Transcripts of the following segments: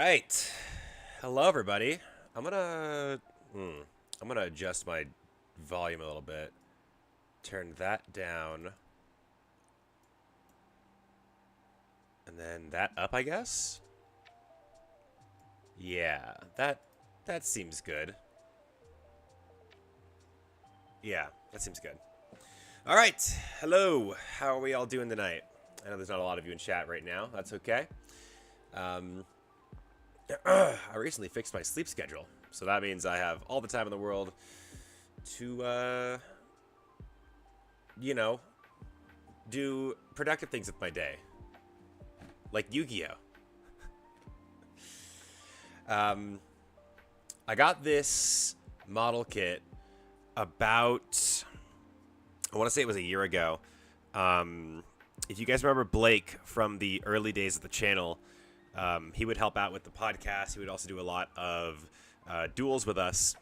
right. Hello, everybody. I'm gonna I'm gonna adjust my volume a little bit. Turn that down, and then that up, I guess. Yeah, that seems good. Yeah, that seems good. All right. Hello. How are we all doing tonight? I know there's not a lot of you in chat right now. That's okay. Um, I recently fixed my sleep schedule, so that means I have all the time in the world to, you know, do productive things with my day, like Yu-Gi-Oh. I got this model kit about, I want to say it was a year ago. If you guys remember Blake from the early days of the channel, he would help out with the podcast. He would also do a lot of duels with us.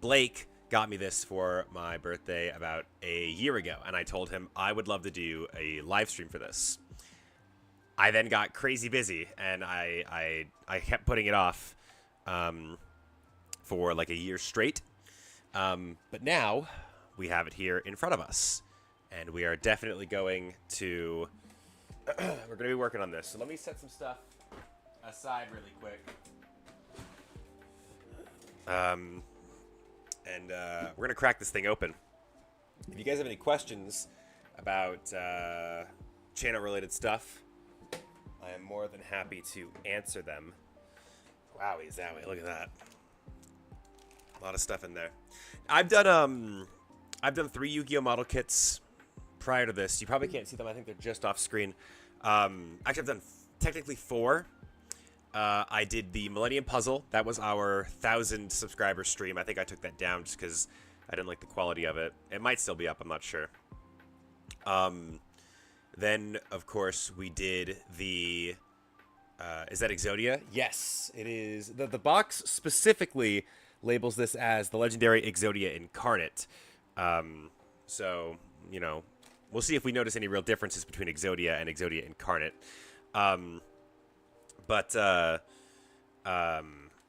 Blake got me this for my birthday about a year ago, and I told him I would love to do a live stream for this. I then got crazy busy, and I kept putting it off for like a year straight. But now we have it here in front of us, and we are definitely going to we're going to be working on this. So let me set some stuff aside really quick. We're going to crack this thing open. If you guys have any questions about channel-related stuff, I am more than happy to answer them. Wowie zowie, look at that. A lot of stuff in there. I've done 3 Yu-Gi-Oh model kits prior to this. You probably can't see them. I think they're just off screen. Actually, I've done technically 4. I did the Millennium Puzzle. That was our 1,000 subscriber stream. I think I took that down just because I didn't like the quality of it. It might still be up. I'm not sure. Then, of course, we did the... is that Exodia? Yes, it is. The box specifically labels this as the legendary Exodia Incarnate. So, you know, we'll see if we notice any real differences between Exodia and Exodia Incarnate.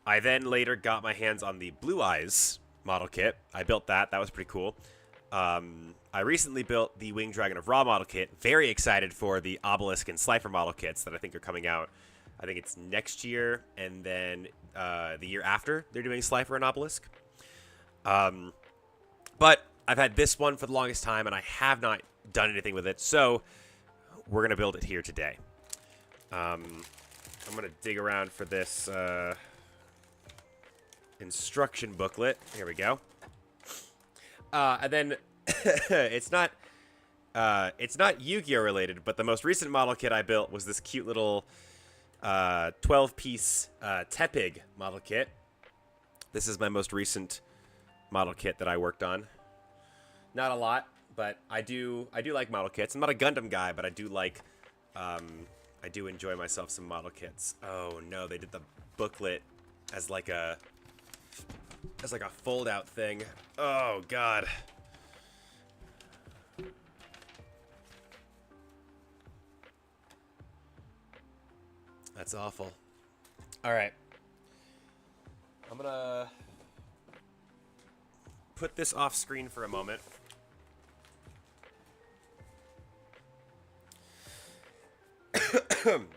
I then later got my hands on the Blue Eyes model kit. I built that. That was pretty cool. I recently built the Winged Dragon of Ra model kit. Very excited for the Obelisk and Slifer model kits that I think are coming out. I think it's next year, and then the year after they're doing Slifer and Obelisk. But I've had this one for the longest time, and I have not done anything with it, so we're going to build it here today. I'm going to dig around for this instruction booklet. Here we go. And then it's not Yu-Gi-Oh related, but the most recent model kit I built was this cute little 12-piece Tepig model kit. This is my most recent model kit that I worked on. Not a lot, but I do like model kits. I'm not a Gundam guy, but I do like I do enjoy myself some model kits. Oh no, they did the booklet as like a fold-out thing. Oh god. That's awful. All right. I'm gonna put this off screen for a moment.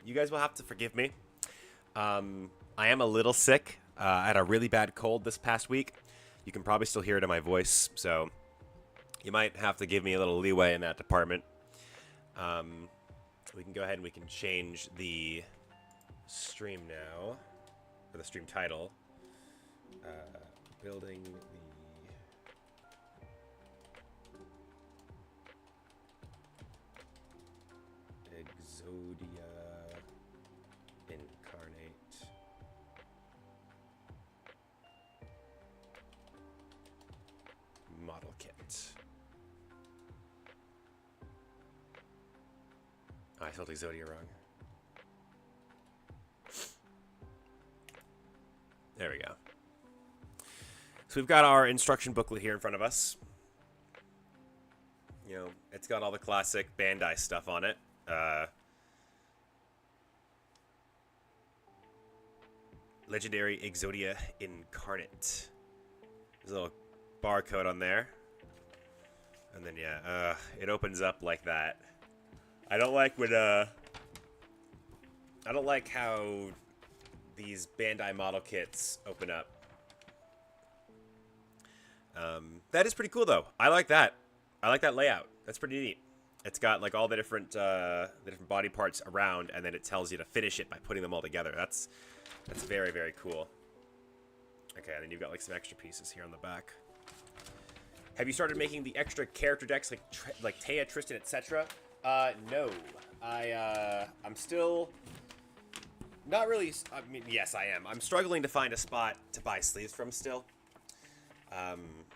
You guys will have to forgive me. I am a little sick. I had a really bad cold this past week. You can probably still hear it in my voice, so you might have to give me a little leeway in that department. We can go ahead and we can change the stream now, or the stream title. Building the Exodia Incarnate model kit. Oh, I spelled Exodia wrong. There we go. So we've got our instruction booklet here in front of us. You know, it's got all the classic Bandai stuff on it. Legendary Exodia Incarnate. There's a little barcode on there. And then, yeah, it opens up like that. I don't like when, I don't like how these Bandai model kits open up. That is pretty cool, though. I like that. I like that layout. That's pretty neat. It's got, like, all the different body parts around, and then it tells you to finish it by putting them all together. That's very, very cool. Okay, and then you've got, like, some extra pieces here on the back. Have you started making the extra character decks like Taya, Tristan, etc.? No. I'm still not really. I mean, yes, I am. I'm struggling to find a spot to buy sleeves from still.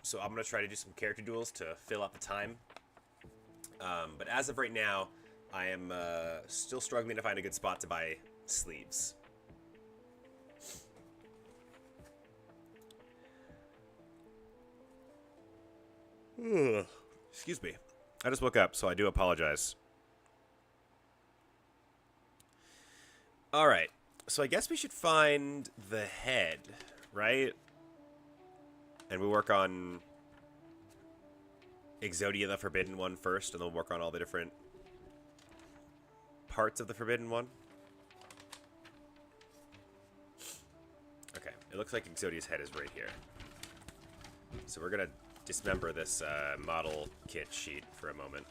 So I'm gonna try to do some character duels to fill up the time. But as of right now, I am still struggling to find a good spot to buy sleeves. Excuse me. I just woke up, so I do apologize. Alright. So I guess we should find the head, right? And we work on Exodia, the Forbidden One, first, and then we'll work on all the different parts of the Forbidden One. Okay. It looks like Exodia's head is right here. So we're going to dismember this model kit sheet for a moment.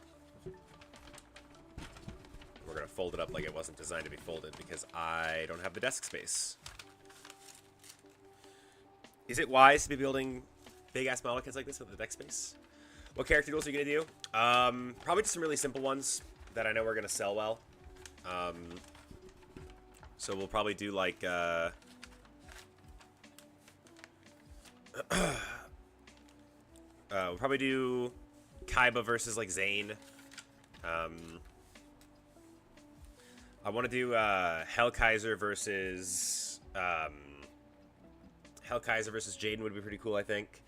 We're going to fold it up like it wasn't designed to be folded because I don't have the desk space. Is it wise to be building big-ass model kits like this with the desk space? What character duels are you going to do? Probably just some really simple ones that I know are going to sell well. So we'll probably do like... we'll probably do Kaiba versus, like, Zane. I want to do Hellkaiser versus... Hellkaiser versus Jaden would be pretty cool, I think.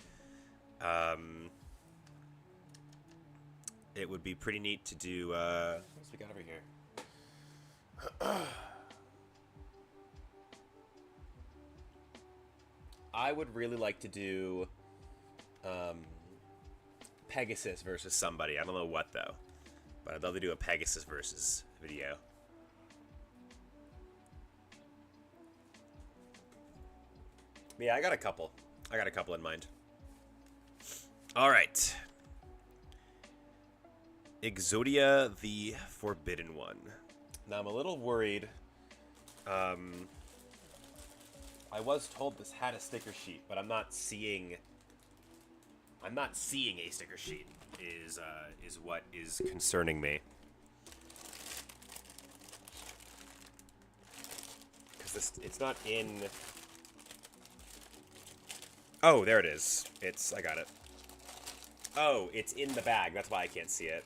It would be pretty neat to do... what else we got over here? I would really like to do... Pegasus versus somebody. I don't know what, though. But I'd love to do a Pegasus versus video. Yeah, I got a couple. I got a couple in mind. Alright. Exodia, the Forbidden One. Now, I'm a little worried. I was told this had a sticker sheet, but I'm not seeing a sticker sheet is what is concerning me. Because it's not in... Oh, there it is. I got it. Oh, it's in the bag. That's why I can't see it.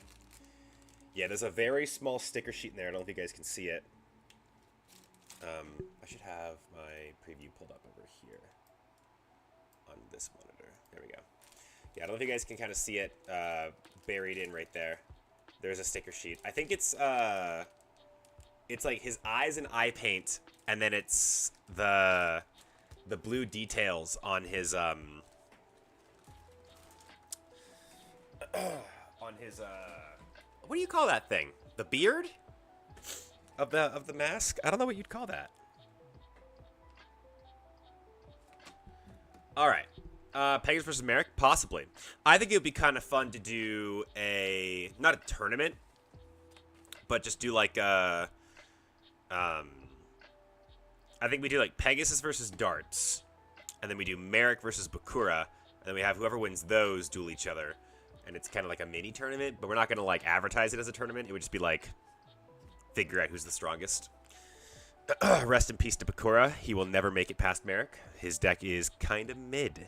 Yeah, there's a very small sticker sheet in there. I don't know if you guys can see it. I should have my preview pulled up over here on this monitor. There we go. Yeah, I don't know if you guys can kind of see it buried in right there. There's a sticker sheet. I think it's like his eyes and eye paint, and then it's the blue details on his what do you call that thing? The beard of the mask? I don't know what you'd call that. All right. Pegasus versus Merrick? Possibly. I think it would be kind of fun to do not a tournament, but just do like I think we do like Pegasus versus Darts, and then we do Merrick versus Bakura, and then we have whoever wins those duel each other, and it's kind of like a mini tournament, but we're not going to like advertise it as a tournament. It would just be like figure out who's the strongest. Rest in peace to Bakura. He will never make it past Merrick. His deck is kind of mid.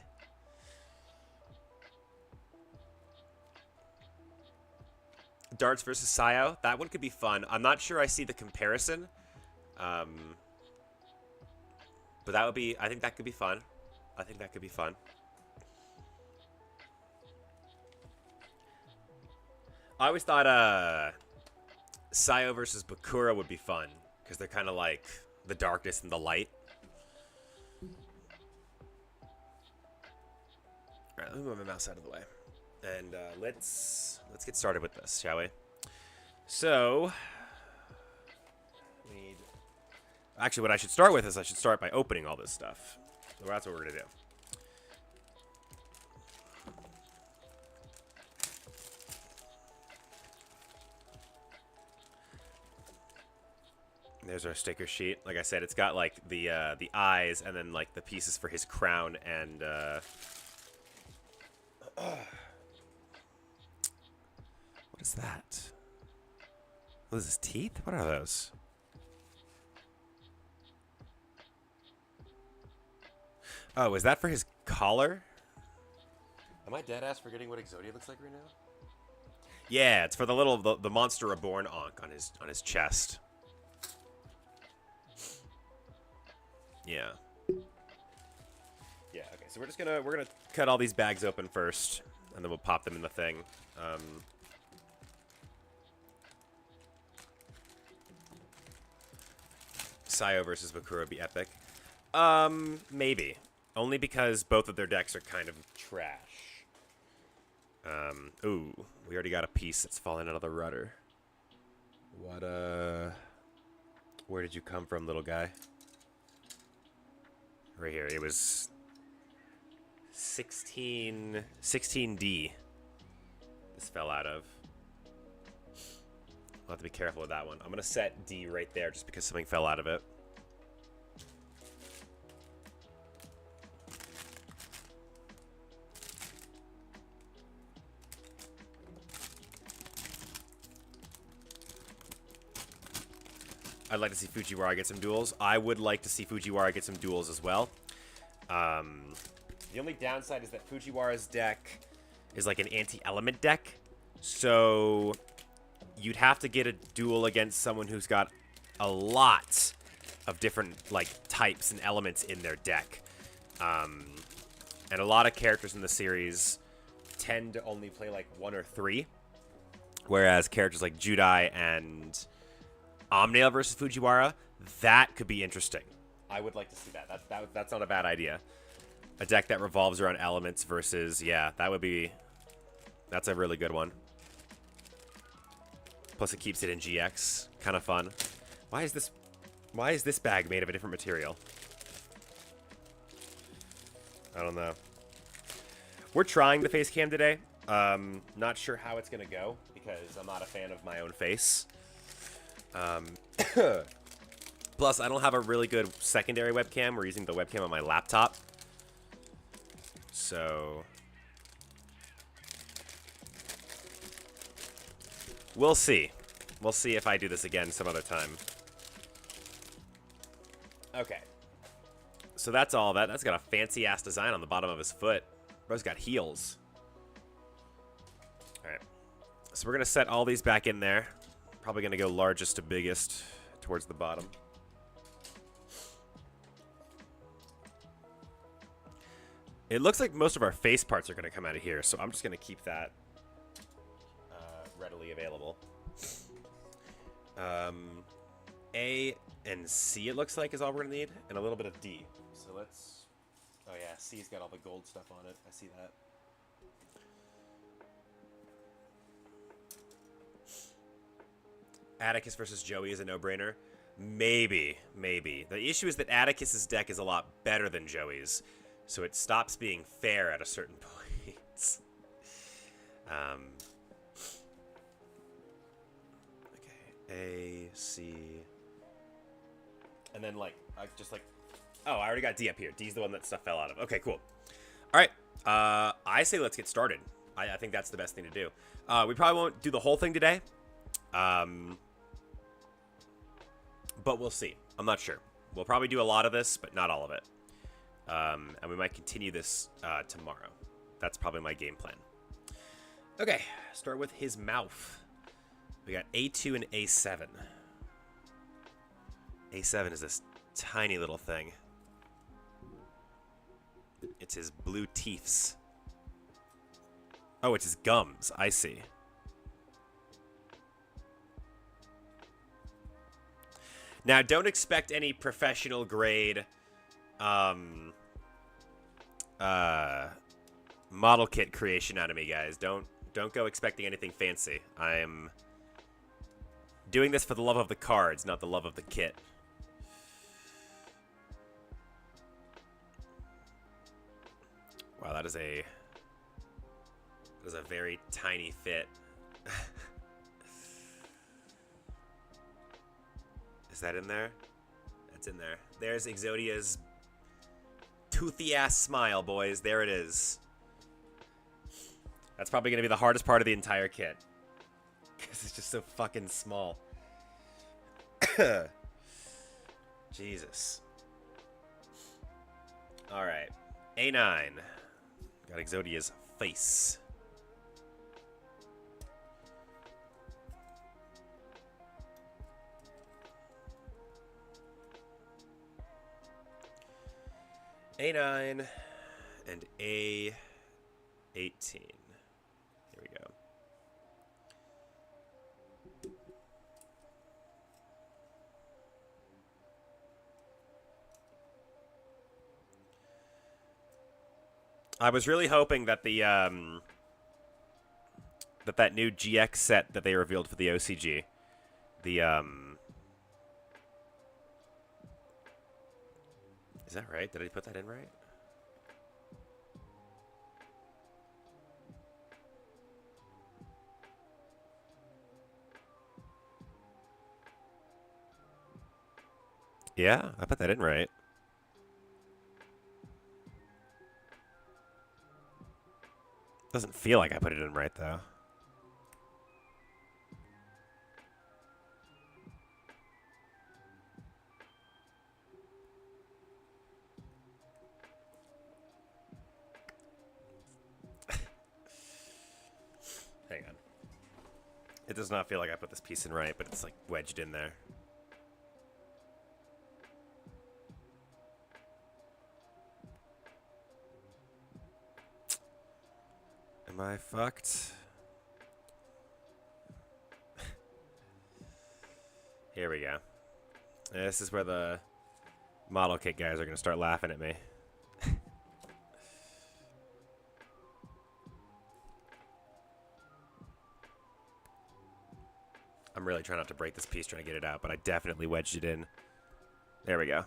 Darts versus Sayo. That one could be fun. I'm not sure I see the comparison. But that would be... I think that could be fun. I think that could be fun. I always thought Sayo versus Bakura would be fun. Because they're kind of like the darkness and the light. All right, let me move my mouse out of the way, and let's get started with this, shall we? So, actually, what I should start with is I should start by opening all this stuff. So that's what we're gonna do. There's our sticker sheet. Like I said, it's got like the eyes and then like the pieces for his crown and what is that? What is his teeth? What are those? Oh, is that for his collar? Am I dead ass forgetting what Exodia looks like right now? Yeah, it's for the monster reborn Ankh on his chest. Yeah. Yeah, okay, so we're gonna cut all these bags open first, and then we'll pop them in the thing. Sayo versus Bakura would be epic. Maybe. Only because both of their decks are kind of trash. Ooh, we already got a piece that's fallen out of the rudder. What, where did you come from, little guy? Right here. It was 16D. This fell out of. I'll have to be careful with that one. I'm going to set D right there just because something fell out of it. I'd like to see Fujiwara get some duels. I would like to see Fujiwara get some duels as well. The only downside is that Fujiwara's deck is like an anti-element deck. So you'd have to get a duel against someone who's got a lot of different like types and elements in their deck. And a lot of characters in the series tend to only play like 1 or 3. Whereas characters like Judai and Omnail versus Fujiwara, that could be interesting. I would like to see that. That's not a bad idea. A deck that revolves around elements versus, yeah, that's a really good one. Plus it keeps it in GX. Kind of fun. Why is this bag made of a different material? I don't know. We're trying the face cam today. Not sure how it's gonna go because I'm not a fan of my own face. Plus, I don't have a really good secondary webcam. We're using the webcam on my laptop. So we'll see. We'll see if I do this again some other time. Okay. So that's all that. That's got a fancy-ass design on the bottom of his foot. Bro's got heels. All right. So we're going to set all these back in there. Probably going to go largest to biggest towards the bottom. It looks like most of our face parts are going to come out of here, so I'm just going to keep that readily available. A and C, it looks like, is all we're going to need, and a little bit of D. So let's... Oh, yeah, C's got all the gold stuff on it. I see that. Atticus versus Joey is a no-brainer. Maybe. The issue is that Atticus's deck is a lot better than Joey's, so it stops being fair at a certain point. Okay, A, C, and then oh, I already got D up here. D's the one that stuff fell out of. Okay, cool. All right, I say let's get started. I think that's the best thing to do. We probably won't do the whole thing today. But we'll see. I'm not sure. We'll probably do a lot of this, but not all of it. And we might continue this tomorrow. That's probably my game plan. Okay, start with his mouth. We got A2 and A7. A7 is this tiny little thing. It's his blue teeths. Oh, it's his gums. I see. Now, don't expect any professional grade model kit creation out of me, guys. Don't go expecting anything fancy. I am doing this for the love of the cards, not the love of the kit. Wow, that is a very tiny fit. Is that in there? That's in there. There's Exodia's toothy ass smile, boys. There it is. That's probably going to be the hardest part of the entire kit. Because it's just so fucking small. Jesus. Alright. A9. Got Exodia's face. A9 and A18. Here we go. I was really hoping that the that new GX set that they revealed for the OCG, the is that right? Did I put that in right? Yeah, I put that in right. Doesn't feel like I put it in right, though. Hang on. It does not feel like I put this piece in right, but it's like wedged in there. Am I fucked? Here we go. This is where the model kit guys are going to start laughing at me. I'm really trying not to break this piece trying to get it out, but I definitely wedged it in. There we go.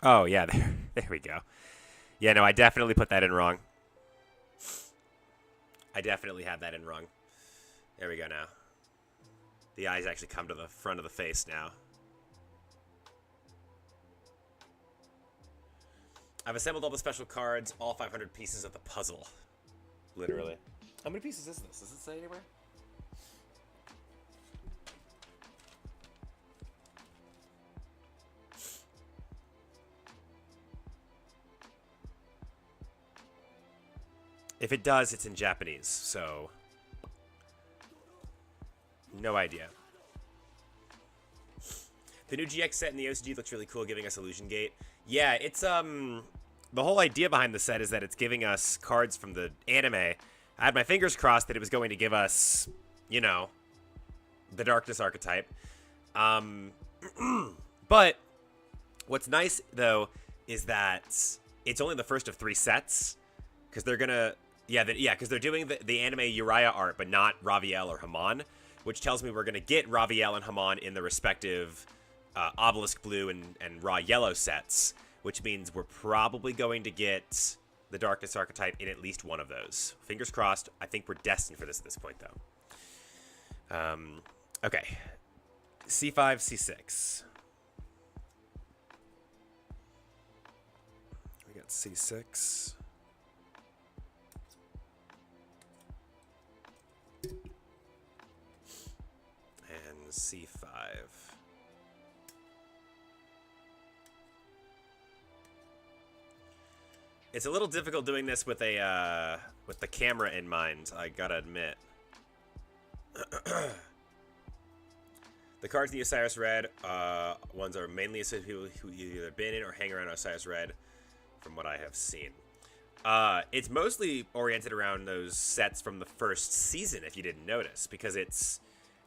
Oh, yeah, there we go. Yeah, no, I definitely put that in wrong. I definitely had that in wrong. There we go now. The eyes actually come to the front of the face now. I've assembled all the special cards, all 500 pieces of the puzzle. Literally. How many pieces is this? Does it say anywhere? If it does, it's in Japanese, so no idea. The new GX set in the OCG looks really cool, giving us Illusion Gate. Yeah, it's the whole idea behind the set is that it's giving us cards from the anime. I had my fingers crossed that it was going to give us, you know, the Darkness archetype. But what's nice though is that it's only the first of 3 sets because they're gonna. Because they're doing the anime Uriah art, but not Raviel or Haman, which tells me we're going to get Raviel and Haman in the respective Obelisk Blue and Raw Yellow sets, which means we're probably going to get the Darkness archetype in at least one of those. Fingers crossed. I think we're destined for this at this point, though. Okay. C5, C6. We got C6. C5. It's a little difficult doing this with a with the camera in mind, I gotta admit. The cards in the Osiris Red ones are mainly associated with people who either been in or hang around Osiris Red, from what I have seen. It's mostly oriented around those sets from the first season, if you didn't notice, because it's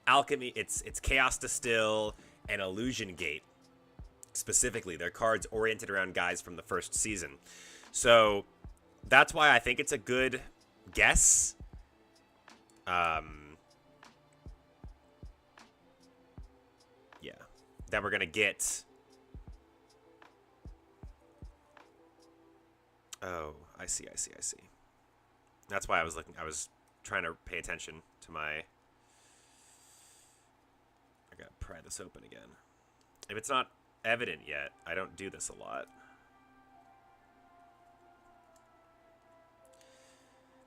Alchemy, it's Chaos Distill and Illusion Gate. Specifically, they're cards oriented around guys from the first season. So that's why I think it's a good guess. Yeah. Then we're going to get... Oh, I see. That's why I was trying to pay attention to my... I gotta pry this open again. If it's not evident yet, I don't do this a lot.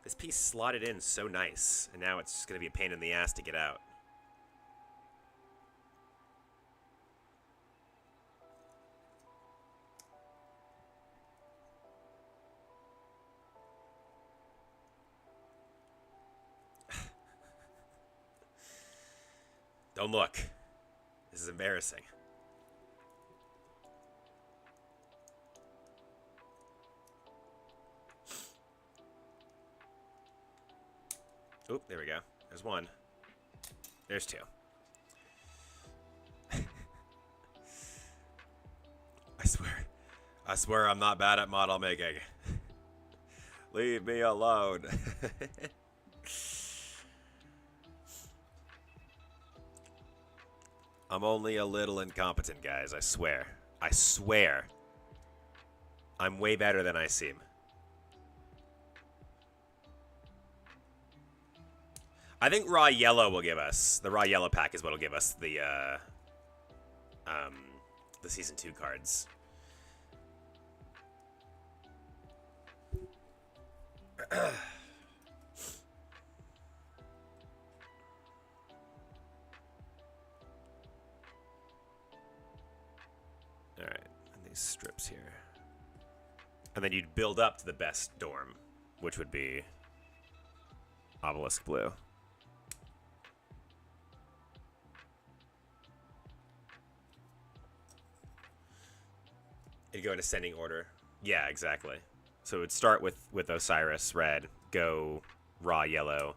This piece slotted in so nice, and now it's just gonna be a pain in the ass to get out. Don't look. This is embarrassing. Oop, there we go. There's one. There's two. I swear I'm not bad at model making. Leave me alone. I'm only a little incompetent, guys. I swear. I swear. I'm way better than I seem. I think raw yellow will give us... The raw yellow pack is what will give us the Season 2 cards. Alright, and these strips here. And then you'd build up to the best dorm, which would be Obelisk Blue. It'd go in ascending order. Yeah, exactly. So it would start with Osiris Red, go raw yellow,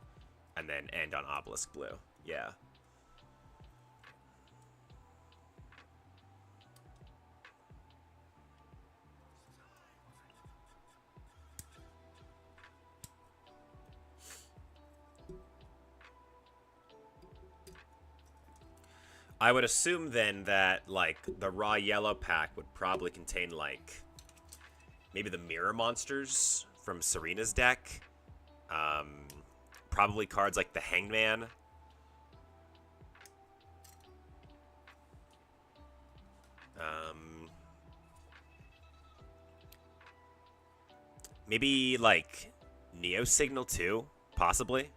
and then end on Obelisk Blue. Yeah. I would assume then that, like, the raw yellow pack would probably contain, like, maybe the mirror monsters from Serena's deck. Probably cards like the Hangman. Maybe, like, Neo Signal too, possibly.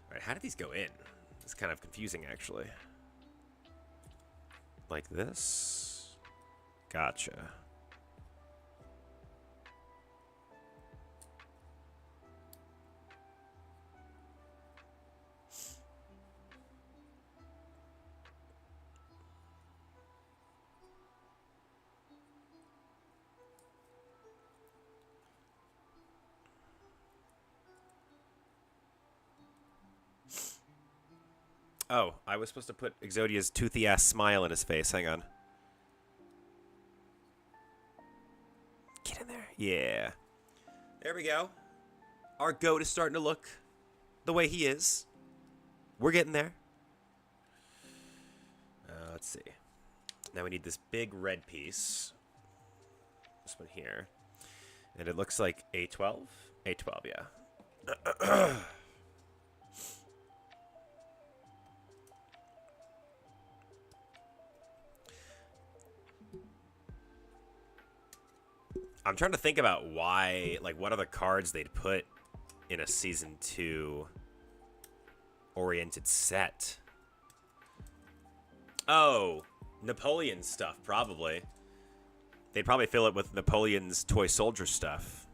Alright, how did these go in? It's kind of confusing, actually. Like this? Gotcha. Oh, I was supposed to put Exodia's toothy-ass smile in his face. Hang on. Get in there. Yeah. There we go. Our goat is starting to look the way he is. We're getting there. Let's see. Now we need this big red piece. This one here. And it looks like A12? A12, yeah. I'm trying to think about why, like, what other cards they'd put in a Season 2 oriented set. Oh, Napoleon stuff, probably. They'd probably fill it with Napoleon's toy soldier stuff.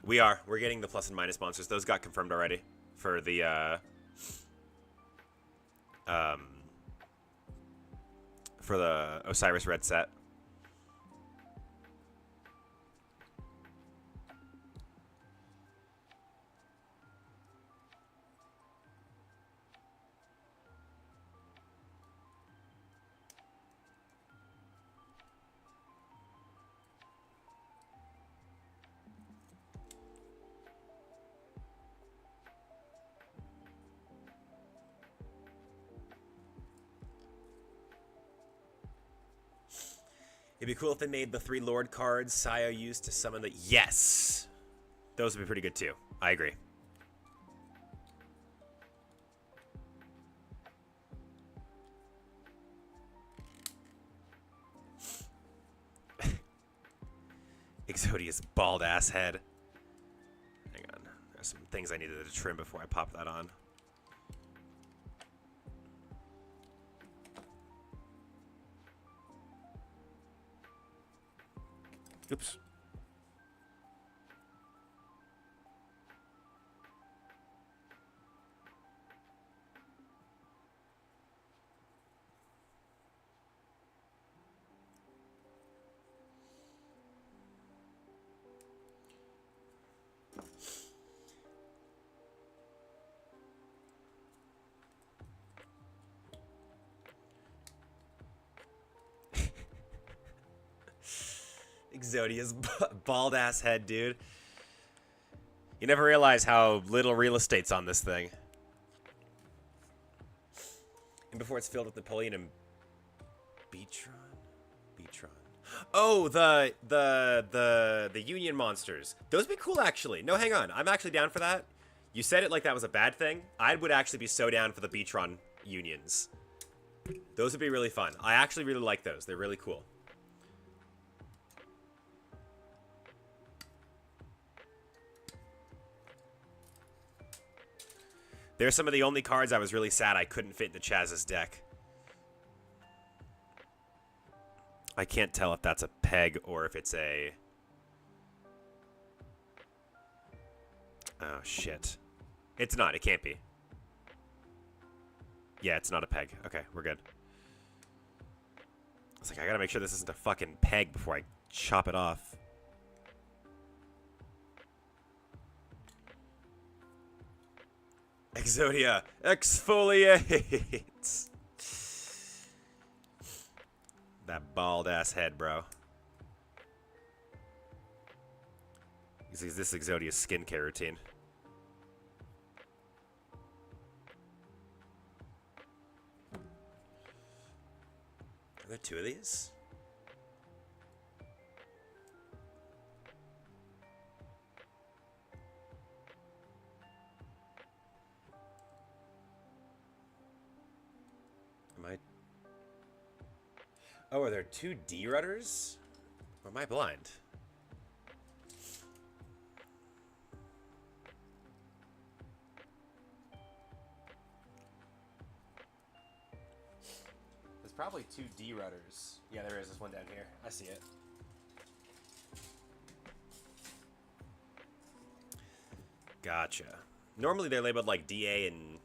We are. We're getting the plus and minus monsters. Those got confirmed already for the Osiris Red set. It'd be cool if they made the 3 Lord cards Sayo used to summon the... Yes! Those would be pretty good too. I agree. Exodia's bald-ass head. Hang on. There's some things I needed to trim before I pop that on. Oops. Exodia's bald-ass head, dude. You never realize how little real estate's on this thing. And before it's filled with Napoleon and Beatron? Oh, the Union monsters. Those would be cool, actually. No, hang on. I'm actually down for that. You said it like that was a bad thing. I would actually be so down for the Beatron Unions. Those would be really fun. I actually really like those. They're really cool. They're some of the only cards I was really sad I couldn't fit into Chaz's deck. I can't tell if that's a peg or if it's a... Oh, shit. It's not. It can't be. Yeah, it's not a peg. Okay, we're good. I was like, I gotta make sure this isn't a fucking peg before I chop it off. Exodia, exfoliate! That bald-ass head, bro. This is Exodia's skincare routine. Are there 2 of these? Oh, are there 2 D-rudders? Or am I blind? There's probably 2 D-rudders. Yeah, there is. There's one down here. I see it. Gotcha. Normally they're labeled like DA and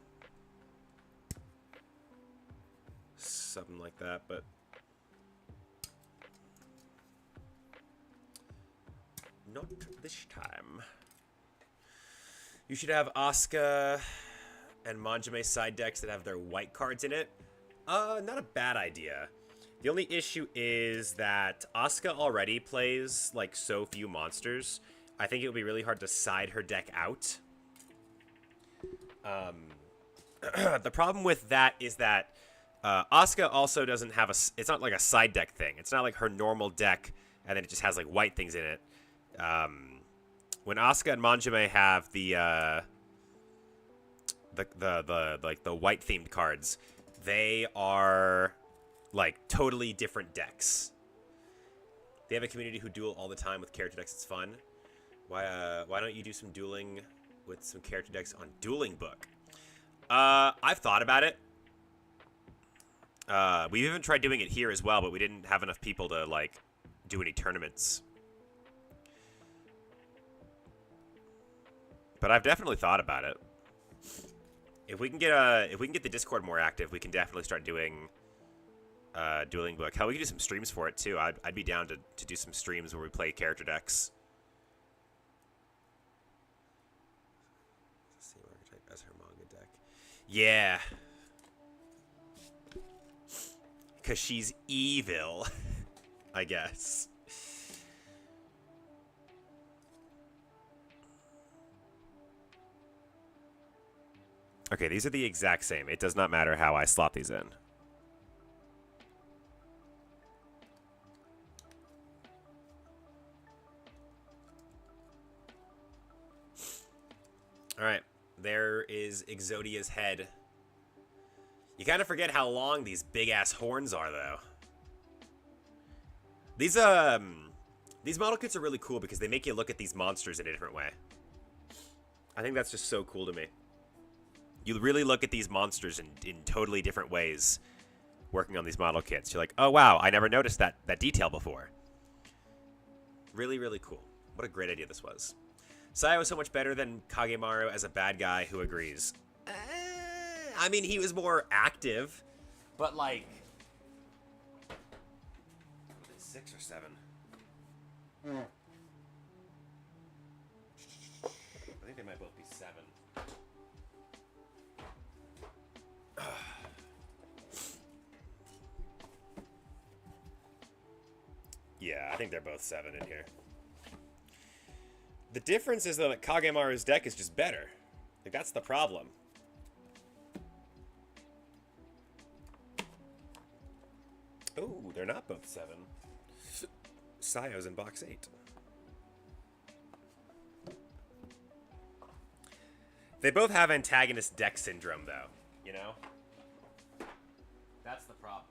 something like that, but not this time. You should have Asuka and Manjime side decks that have their white cards in it. Not a bad idea. The only issue is that Asuka already plays like so few monsters. I think it would be really hard to side her deck out. The problem with that is that Asuka also doesn't have a... It's not like a side deck thing. It's not like her normal deck and then it just has like white things in it. When Asuka and Manjime have the white themed cards, they are like totally different decks. They have a community who duel all the time with character decks. It's fun. Why don't you do some dueling with some character decks on Dueling Book? I've thought about it. We've even tried doing it here as well, but we didn't have enough people to like do any tournaments. but I've definitely thought about it. If we can get the Discord more active, we can definitely start doing Dueling Book. Hell, we can do some streams for it too. I'd be down to do some streams where we play character decks. Same archetype as her manga deck. Yeah. Because she's evil, I guess. Okay, these are the exact same. It does not matter how I slot these in. All right, there is Exodia's head. You kind of forget how long these big-ass horns are, though. These model kits are really cool because they make you look at these monsters in a different way. I think that's just so cool to me. You really look at these monsters in totally different ways working on these model kits. You're like, oh, wow, I never noticed that detail before. Really, really cool. What a great idea this was. Sayo was so much better than Kagemaru as a bad guy. Who agrees? I mean, he was more active, but like... 6 or 7? I think they might both be 7. Yeah, I think they're both 7 in here. The difference is, though, that Kagemaru's deck is just better. Like, that's the problem. Oh, they're not both 7. Sayo's in box 8. They both have antagonist deck syndrome, though. You know? That's the problem.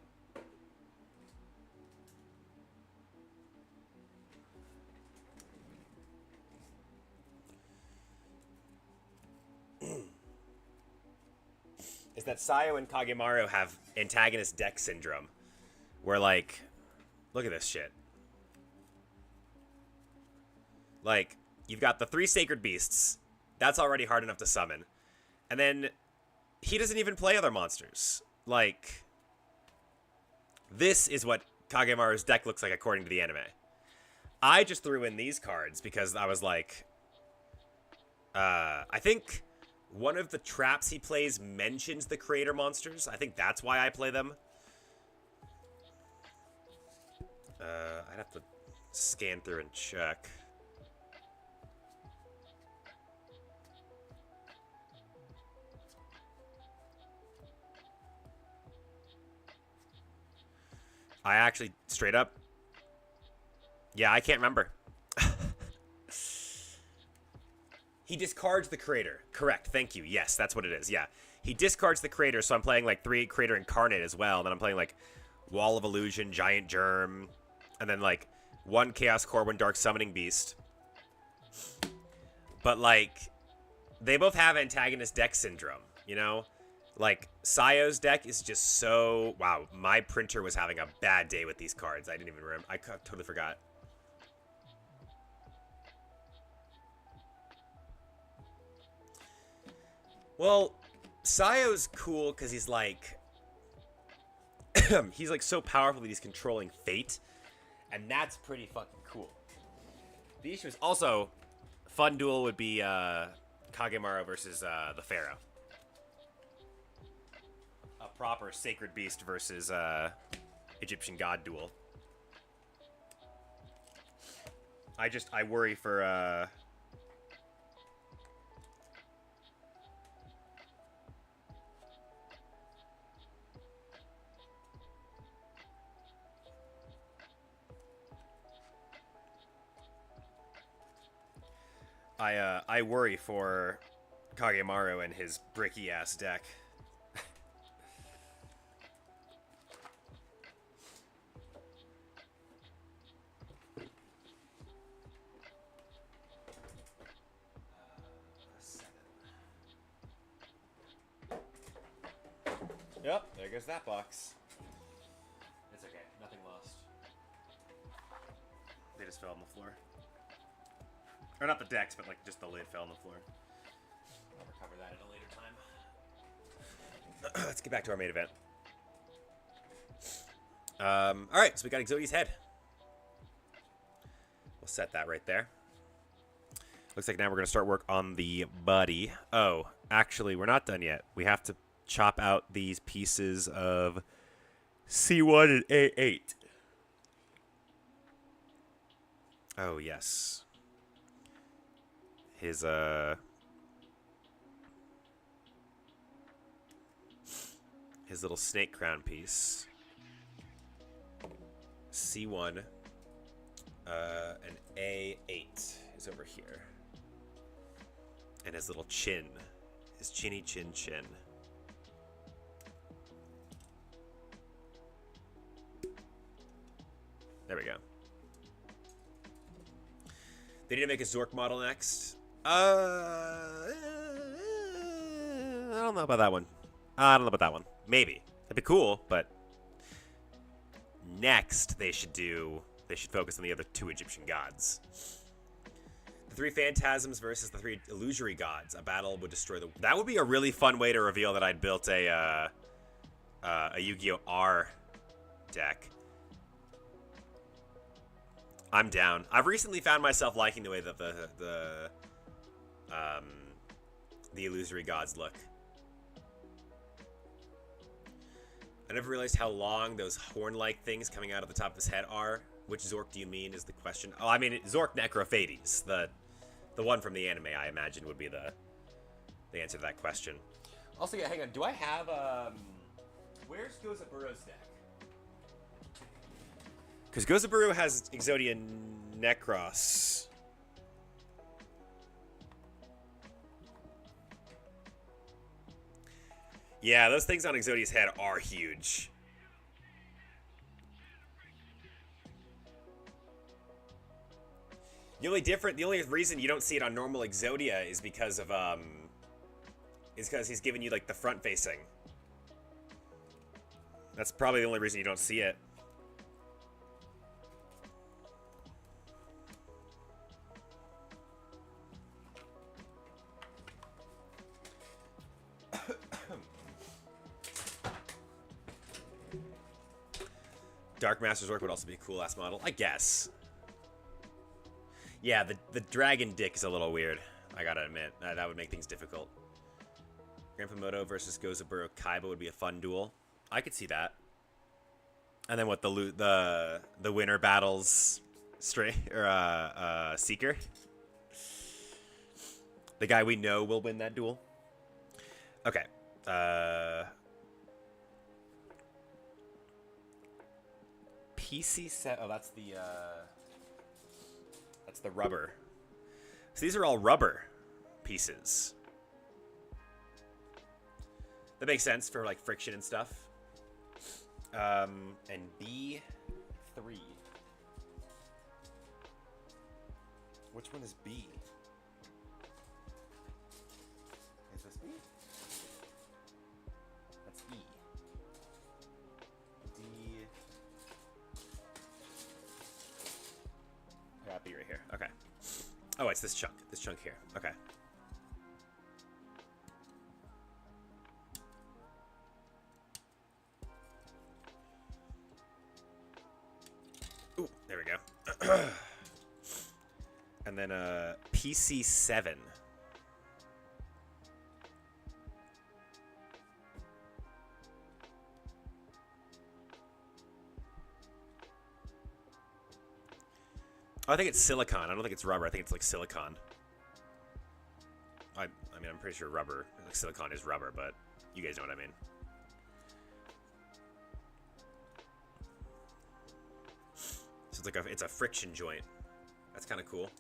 Is that Sayo and Kagemaru have antagonist deck syndrome. Where, like, look at this shit. Like, you've got the 3 Sacred Beasts. That's already hard enough to summon. And then, he doesn't even play other monsters. Like, this is what Kagemaru's deck looks like according to the anime. I just threw in these cards because I was like... I think one of the traps he plays mentions the creator monsters. I think that's why I play them. I'd have to scan through and check. I actually, straight up... Yeah, I can't remember. He discards the creator. Correct, thank you. Yes, that's what it is, yeah. He discards the creator, so I'm playing, like, 3 creator Incarnate as well. And then I'm playing, like, Wall of Illusion, Giant Germ, and then, like, 1 Chaos Core, 1 Dark Summoning Beast. But, like, they both have antagonist deck syndrome, you know? Like, Sayo's deck is just so... Wow, my printer was having a bad day with these cards. I didn't even remember. I totally forgot. Well, Sayo's cool because he's, like... he's, like, so powerful that he's controlling fate. And that's pretty fucking cool. The issue is also... Fun duel would be Kagemaru versus the Pharaoh. A proper Sacred Beast versus Egyptian God duel. I worry for... I worry for Kagemaru and his bricky-ass deck. Yep, there goes that box. It's okay, nothing lost. They just fell on the floor. Or not the decks, but like just the lid fell on the floor. I'll recover that at a later time. Let's get back to our main event. Alright, so we got Exodia's head. We'll set that right there. Looks like now we're going to start work on the body. Oh, actually, we're not done yet. We have to chop out these pieces of C1 and A8. Oh, yes. His little snake crown piece. C1 and A8 is over here. And his little chin. His chinny chin chin. There we go. They need to make a Zork model next. I don't know about that one. Maybe. That'd be cool, but next they should focus on the other two Egyptian gods. The three phantasms versus the three illusory gods. A battle would destroy the... That would be a really fun way to reveal that I'd built a Yu-Gi-Oh! R deck. I'm down. I've recently found myself liking the way that the illusory gods look. I never realized how long those horn-like things coming out of the top of his head are. Which Zork do you mean is the question? Oh, I mean Zork Necrophades. The one from the anime, I imagine, would be the answer to that question. Also, yeah, hang on. Do I have where's Gozaburo's deck? Because Gozaburo has Exodia Necros. Yeah, those things on Exodia's head are huge. The only reason you don't see it on normal Exodia is because of he's giving you like the front facing. That's probably the only reason you don't see it. Dark Master's work would also be a cool ass model, I guess. Yeah, the dragon dick is a little weird. I gotta admit, that would make things difficult. Grandpa Moto versus Gozaburo Kaiba would be a fun duel. I could see that. And then what the winner battles Seeker. The guy we know will win that duel. Okay. PC set. Oh, that's the rubber. So these are all rubber pieces. That makes sense for like friction and stuff. And B3. Which one is B? Is this B? That's E. D. I got B right here. Okay. Oh, it's this chunk. This chunk here. Okay. Ooh, there we go. And then PC7. Oh, I think it's silicon. I don't think it's rubber. I think it's like silicon. I mean, I'm pretty sure rubber, like silicon is rubber, but you guys know what I mean. So it's a friction joint. That's kind of cool.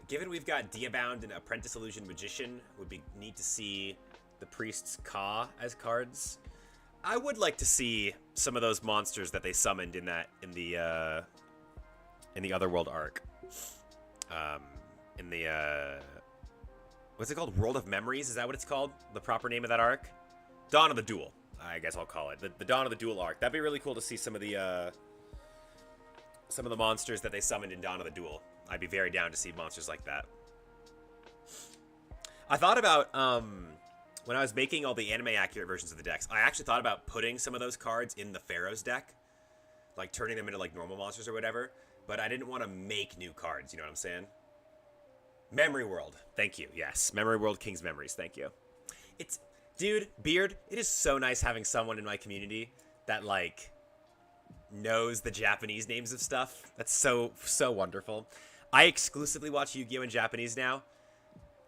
Given we've got Diabound and Apprentice Illusion Magician, would be neat to see the Priest's Ka as cards. I would like to see some of those monsters that they summoned in the Otherworld arc. In the what's it called? World of Memories? Is that what it's called? The proper name of that arc? Dawn of the Duel. I guess I'll call it the Dawn of the Duel arc. That'd be really cool to see some of the monsters that they summoned in Dawn of the Duel. I'd be very down to see monsters like that. I thought about when I was making all the anime accurate versions of the decks, I actually thought about putting some of those cards in the Pharaoh's deck, like turning them into like normal monsters or whatever. But I didn't want to make new cards. You know what I'm saying? Memory World. Thank you. Yes, Memory World King's Memories. Thank you. It's, dude, Beard. It is so nice having someone in my community that like knows the Japanese names of stuff. That's so wonderful. I exclusively watch Yu-Gi-Oh! In Japanese now.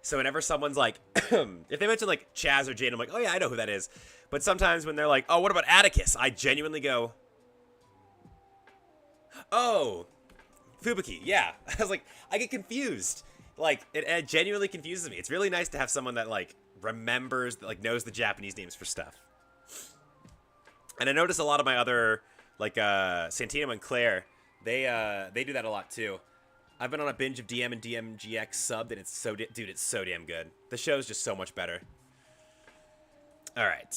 So whenever someone's like, if they mention like Chaz or Jane, I'm like, oh yeah, I know who that is. But sometimes when they're like, oh, what about Atticus? I genuinely go, oh, Fubuki, yeah. I was like, I get confused. Like, it genuinely confuses me. It's really nice to have someone that like remembers, like knows the Japanese names for stuff. And I notice a lot of my other, like Santino and Claire, they do that a lot too. I've been on a binge of DM and DMGX subbed, and it's so, dude, it's so damn good. The show's just so much better. All right,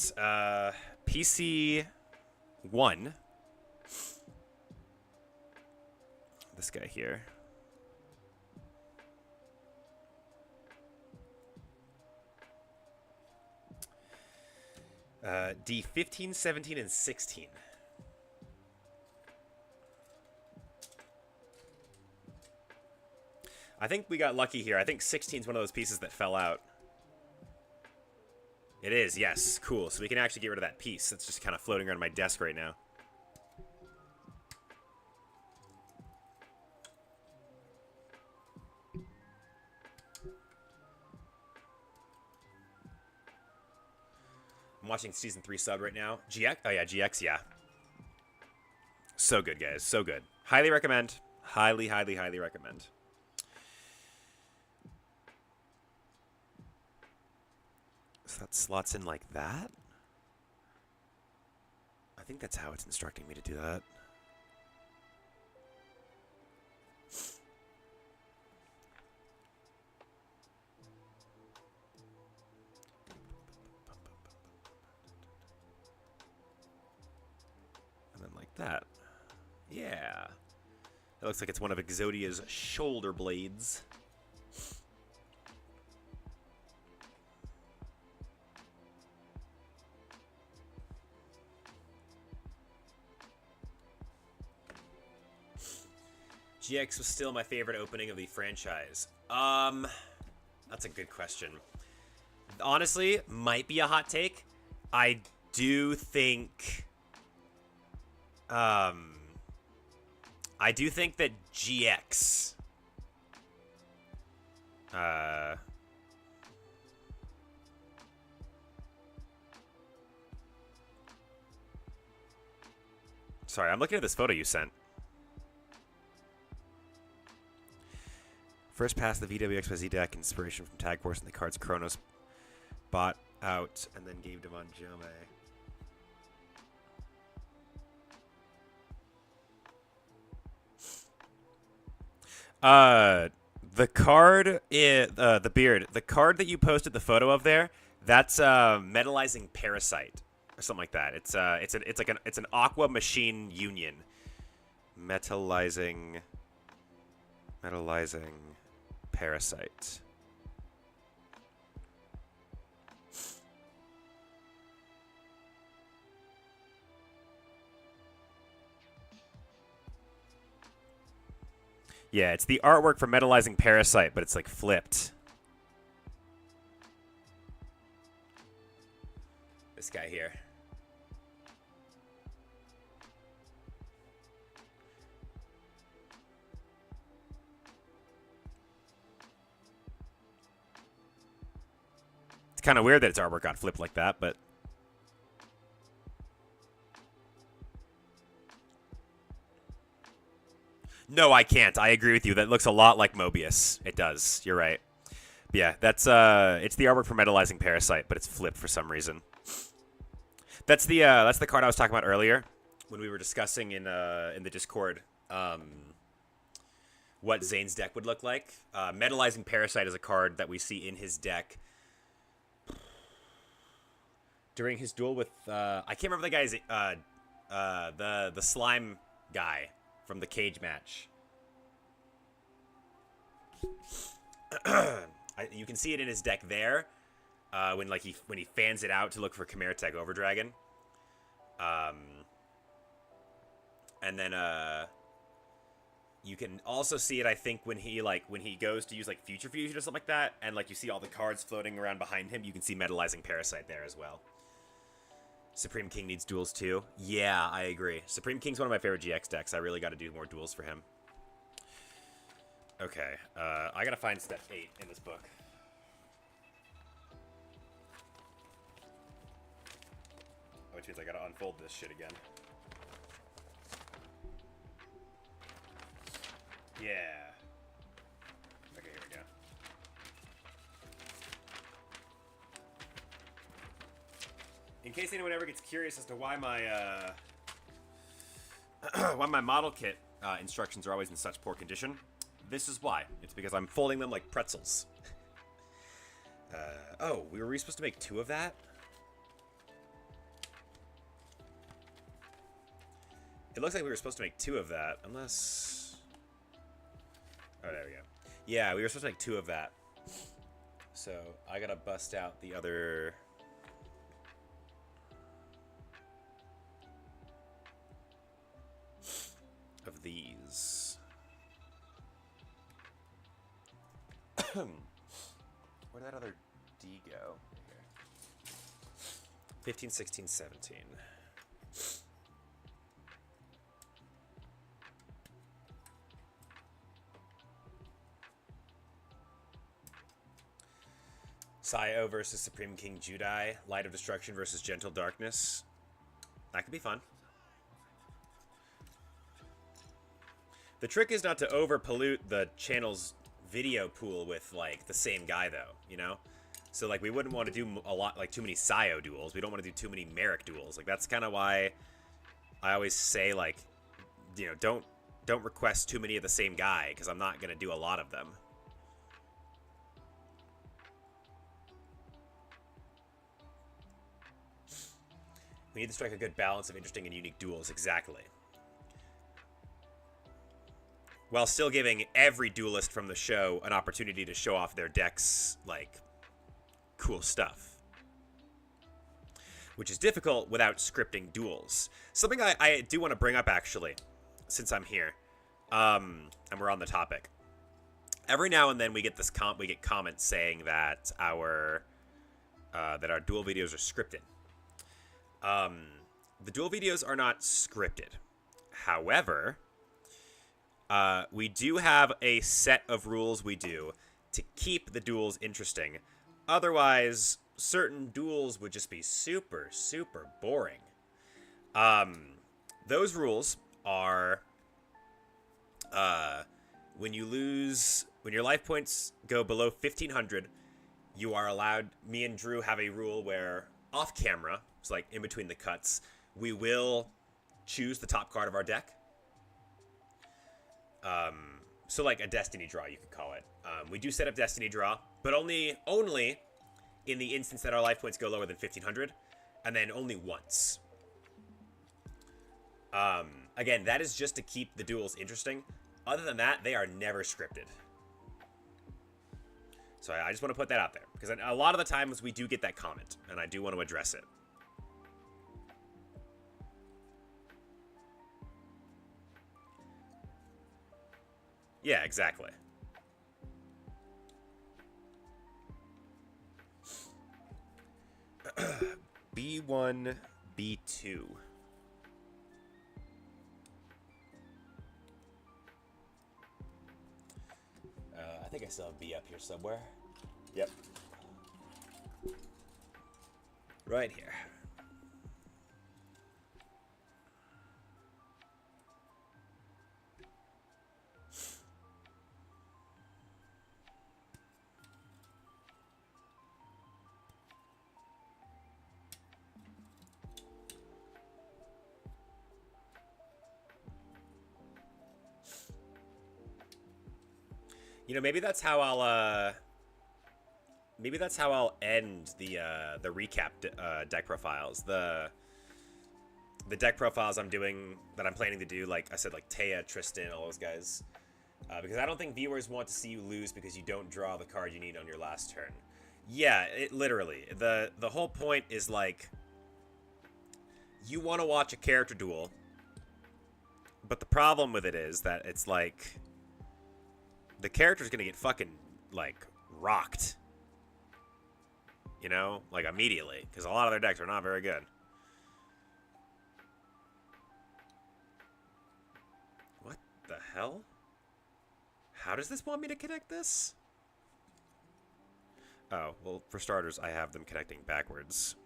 PC 1. This guy here. D15, 17, and 16. I think we got lucky here. I think 16 is one of those pieces that fell out. It is, yes. Cool. So we can actually get rid of that piece. It's just kind of floating around my desk right now. I'm watching Season 3 sub right now. GX? Oh, yeah, GX, yeah. So good, guys. So good. Highly recommend. Highly, highly, highly recommend. So that slots in like that? I think that's how it's instructing me to do that. And then like that. Yeah. That looks like it's one of Exodia's shoulder blades. GX was still my favorite opening of the franchise. That's a good question. Honestly, might be a hot take. I do think that GX sorry, I'm looking at this photo you sent. First pass the VWXYZ deck, inspiration from Tag Force and the cards Kronos bought out and then gave Devon Jome. The card, the beard, the card that you posted the photo of there, that's Metallizing Parasite or something like that. It's an Aqua Machine Union. Metallizing Parasite. Yeah, it's the artwork for Metallizing Parasite, but it's like flipped. This guy here. It's kind of weird that its artwork got flipped like that, but... No, I can't. I agree with you. That looks a lot like Mobius. It does. You're right. But yeah, that's it's the artwork for Metallizing Parasite, but it's flipped for some reason. That's the card I was talking about earlier when we were discussing in the Discord what Zane's deck would look like. Metallizing Parasite is a card that we see in his deck during his duel with I can't remember the guy's the slime guy from the cage match. You can see it in his deck there when he fans it out to look for Chimera Tech Overdragon. And then you can also see it, I think, when he goes to use like Future Fusion or something like that, and like you see all the cards floating around behind him. You can see Metallizing Parasite there as well. Supreme King needs duels too. Yeah, I agree. Supreme King's one of my favorite GX decks. I really got to do more duels for him. Okay, I gotta find step 8 in this book. Which means I gotta unfold this shit again. Yeah. Okay, here we go. In case anyone ever gets curious as to why my why my model kit instructions are always in such poor condition, this is why. It's because I'm folding them like pretzels. Oh, were we supposed to make 2 of that? It looks like we were supposed to make 2 of that, unless... Oh, there we go. Yeah, we were supposed to make 2 of that. So, I gotta bust out the other... of these. Where did that other D go? Here. 15, 16, 17. Sayo versus Supreme King Judai. Light of Destruction versus Gentle Darkness. That could be fun. The trick is not to over-pollute the channel's video pool with, like, the same guy, though, you know? So, like, we wouldn't want to do a lot, like, too many Sayo duels. We don't want to do too many Merrick duels. Like, that's kind of why I always say, like, you know, don't request too many of the same guy, because I'm not going to do a lot of them. We need to strike a good balance of interesting and unique duels, exactly. While still giving every duelist from the show an opportunity to show off their decks, like, cool stuff. Which is difficult without scripting duels. Something I do want to bring up, actually, since I'm here, and we're on the topic. Every now and then we get comments saying that our duel videos are scripted. The duel videos are not scripted. However, we do have a set of rules we do to keep the duels interesting. Otherwise, certain duels would just be super, super boring. Those rules are, when your life points go below 1,500, you are allowed, me and Drew have a rule where off camera, so like in between the cuts, we will choose the top card of our deck. So like a Destiny draw, you could call it. We do set up Destiny draw, but only in the instance that our life points go lower than 1,500, and then only once. Again, that is just to keep the duels interesting. Other than that, they are never scripted. So I just want to put that out there, because a lot of the times we do get that comment, and I do want to address it. Yeah, exactly. B1, B2. I think I still have B up here somewhere. Yep. Right here. You know, maybe that's how I'll end the recap deck profiles. The deck profiles I'm planning to do, like I said, like Taya, Tristan, all those guys. Because I don't think viewers want to see you lose because you don't draw the card you need on your last turn. Yeah, literally. The whole point is, like, you want to watch a character duel, but the problem with it is that it's like the character's going to get fucking, like, rocked. You know? Like, immediately. Because a lot of their decks are not very good. What the hell? How does this want me to connect this? Oh, well, for starters, I have them connecting backwards.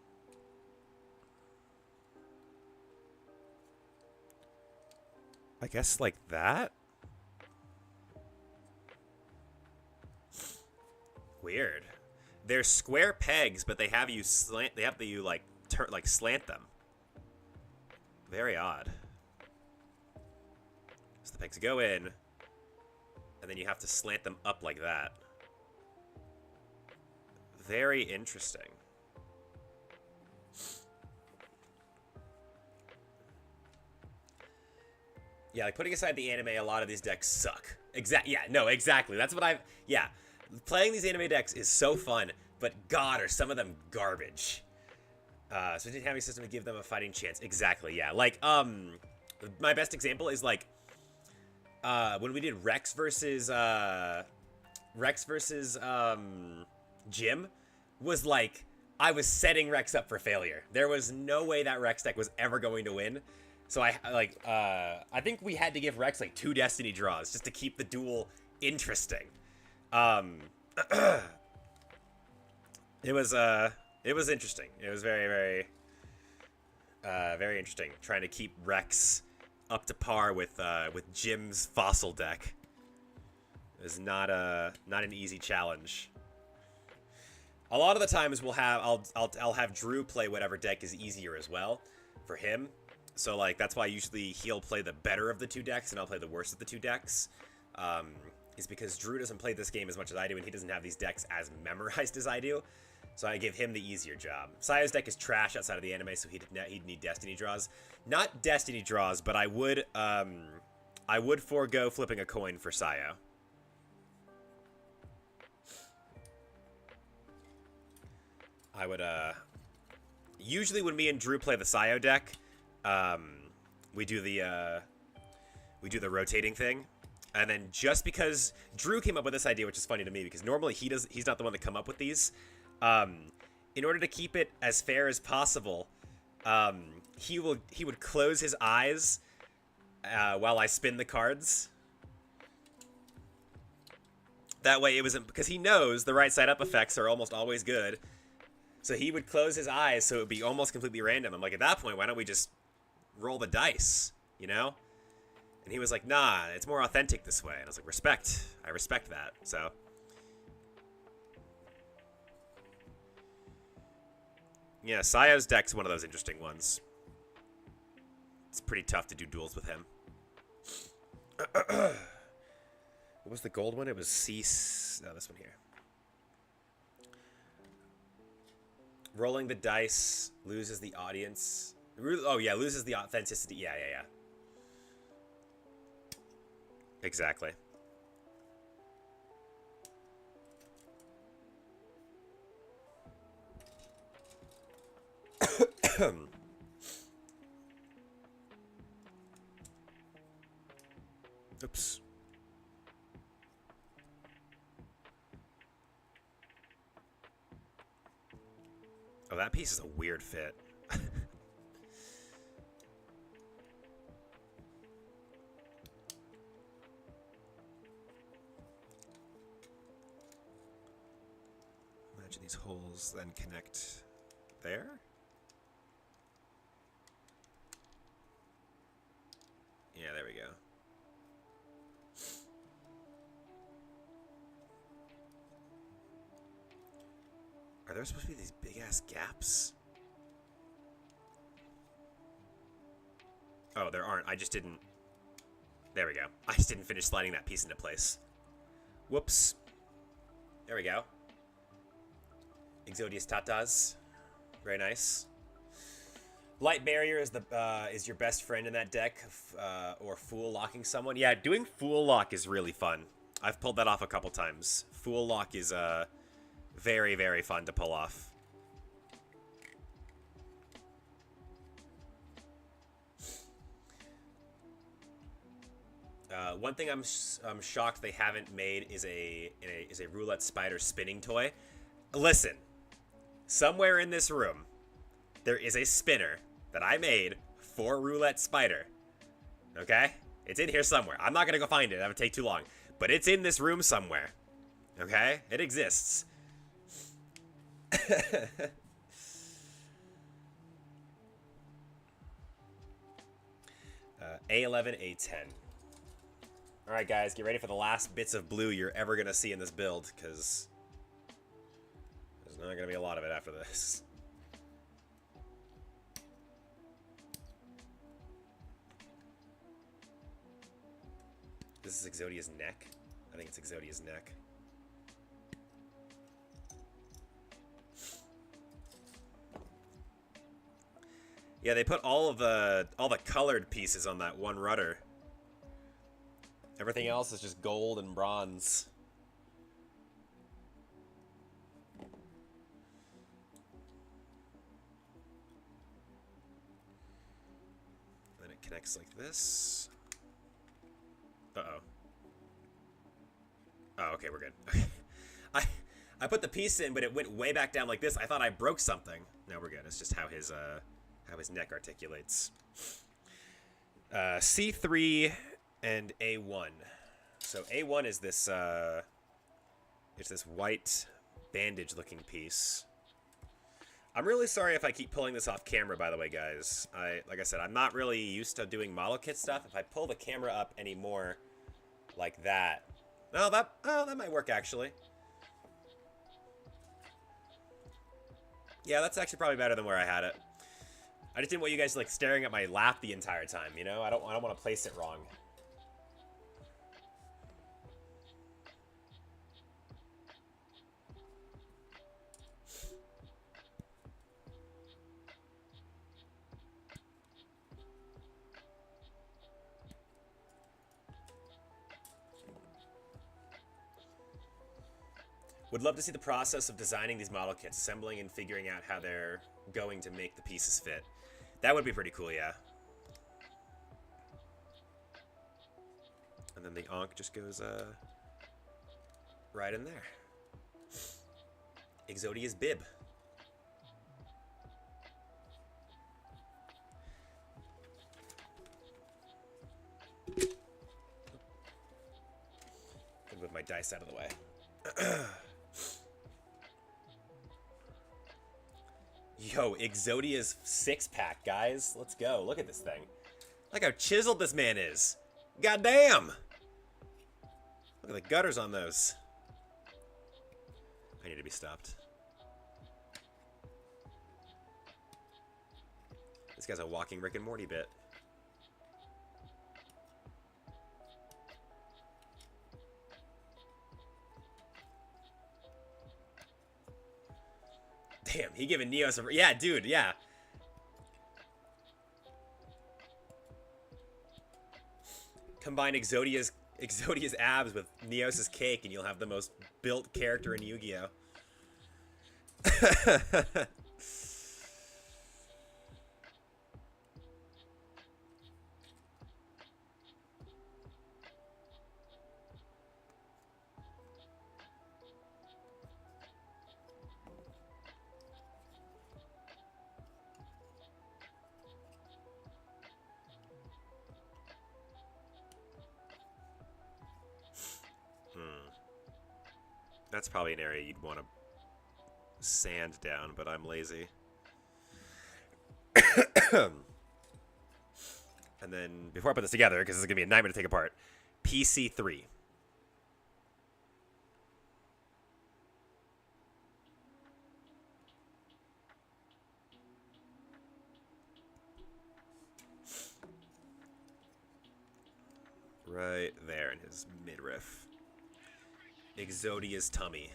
I guess like that? Weird. They're square pegs, but they have you slant. They have you like slant them. Very odd. So the pegs go in, and then you have to slant them up like that. Very interesting. Yeah, like putting aside the anime, a lot of these decks suck. Exactly. That's what I've. Yeah, playing these anime decks is so fun, but God, are some of them garbage. So didn't have a system to give them a fighting chance. Exactly. Yeah. Like my best example is like when we did Rex versus Jim, was like I was setting Rex up for failure. There was no way that Rex deck was ever going to win. So I think we had to give Rex like 2 Destiny draws just to keep the duel interesting. It was interesting. It was very interesting trying to keep Rex up to par with Jim's fossil deck. It was not an easy challenge. A lot of the times I'll have Drew play whatever deck is easier as well for him. So like that's why usually he'll play the better of the 2 decks and I'll play the worst of the 2 decks. Is because Drew doesn't play this game as much as I do and he doesn't have these decks as memorized as I do. So I give him the easier job. Sayo's deck is trash outside of the anime, so he'd need Destiny draws. Not Destiny draws, but I would forego flipping a coin for Sayo. I would, usually when me and Drew play the Sayo deck, we do the rotating thing. And then just because Drew came up with this idea, which is funny to me, because normally he's not the one to come up with these. In order to keep it as fair as possible, he would close his eyes, while I spin the cards. That way it wasn't, because he knows the right side up effects are almost always good. So he would close his eyes so it would be almost completely random. I'm like, at that point, why don't we just roll the dice, you know? And he was like, nah, it's more authentic this way. And I was like, respect. I respect that. So. Yeah, Sayo's deck's one of those interesting ones. It's pretty tough to do duels with him. What was the gold one? It was no, this one here. Rolling the dice loses the audience. Oh, yeah, loses the authenticity. Yeah. Exactly. Oops. Oh, that piece is a weird fit. Imagine these holes then connect there. Yeah, there we go. Are there supposed to be these big-ass gaps? Oh, there aren't. I just didn't... There we go. I just didn't finish sliding that piece into place. Whoops. There we go. Exodia's Tatas. Very nice. Light barrier is your best friend in that deck, or fool locking someone. Yeah, doing fool lock is really fun. I've pulled that off a couple times. Fool lock is very, very fun to pull off. One thing I'm shocked they haven't made is a roulette spider spinning toy. Listen, somewhere in this room, there is a spinner that I made for roulette spider. Okay, it's in here somewhere. I'm not gonna go find it. That would take too long. But it's in this room somewhere. Okay, it exists. A11, A10. Alright guys, get ready for the last bits of blue you're ever going to see in this build, because there's not going to be a lot of it after this. This is Exodia's neck? I think it's Exodia's neck. Yeah, they put all the colored pieces on that one rudder. Everything else is just gold and bronze. And then it connects like this. Uh-oh. Oh, okay, we're good. I put the piece in, but it went way back down like this. I thought I broke something. No, we're good. It's just how his neck articulates. C3 and A1. So A1 is this it's this white bandage looking piece. I'm really sorry if I keep pulling this off camera, by the way, guys. Like I said, I'm not really used to doing model kit stuff. If I pull the camera up anymore like that. Oh, that might work actually. Yeah, that's actually probably better than where I had it. I just didn't want you guys like staring at my lap the entire time, you know? I don't want to place it wrong. Would love to see the process of designing these model kits, assembling and figuring out how they're going to make the pieces fit. That would be pretty cool, yeah. And then the Ankh just goes right in there. Exodia's bib. Gonna move my dice out of the way. Yo, Exodia's six-pack, guys. Let's go. Look at this thing. Look how chiseled this man is. Goddamn! Look at the gutters on those. I need to be stopped. This guy's a walking Rick and Morty bit. Damn, he giving Neo some... Yeah, dude, yeah. Combine Exodia's abs with Neos's cake and you'll have the most built character in Yu-Gi-Oh! That's probably an area you'd want to sand down, but I'm lazy. And then, before I put this together, because this is going to be a nightmare to take apart, PC3. Right there in his midriff. Exodia's tummy.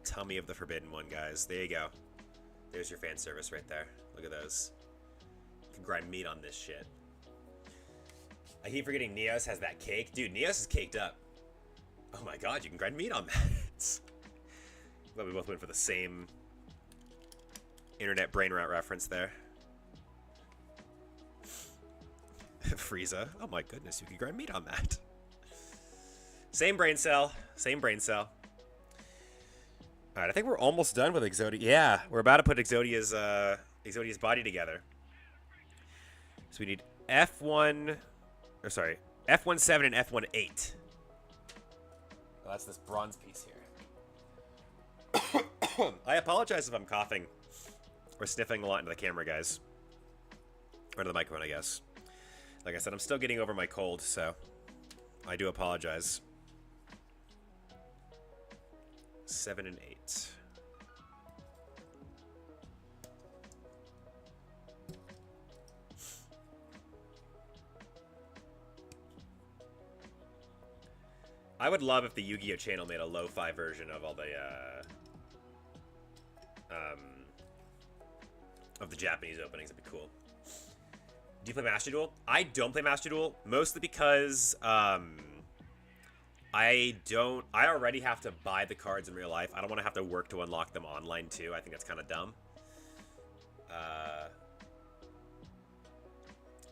Tummy of the Forbidden One, guys. There you go. There's your fan service right there. Look at those. You can grind meat on this shit. I keep forgetting Neos has that cake. Dude, Neos is caked up. Oh my god, you can grind meat on that. Well, we both went for the same internet brain rot reference there. Frieza. Oh my goodness, you can grind meat on that. Same brain cell. Same brain cell. Alright, I think we're almost done with Exodia. Yeah, we're about to put Exodia's body together. So we need F1... Or sorry, F17 and F18. Well, that's this bronze piece here. I apologize if I'm coughing or sniffing a lot into the camera, guys. Or to the microphone, I guess. Like I said, I'm still getting over my cold, so I do apologize. 7 and 8. I would love if the Yu-Gi-Oh channel made a lo-fi version of all the of the Japanese openings. That'd be cool. Do you play Master Duel? I don't play Master Duel, mostly because I already have to buy the cards in real life. I don't want to have to work to unlock them online too. I think that's kind of dumb.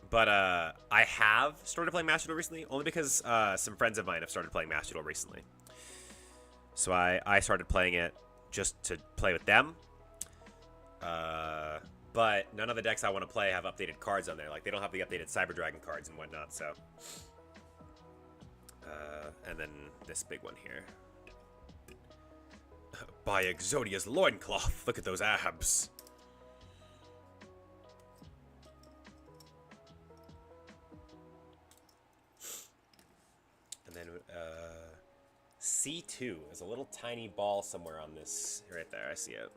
But I have started playing Master Duel recently, only because some friends of mine have started playing Master Duel recently. So I started playing it just to play with them. But none of the decks I want to play have updated cards on there. Like, they don't have the updated Cyber Dragon cards and whatnot, so. And then this big one here. By Exodia's loincloth. Look at those abs. And then C2 is a little tiny ball somewhere on this. Right there, I see it.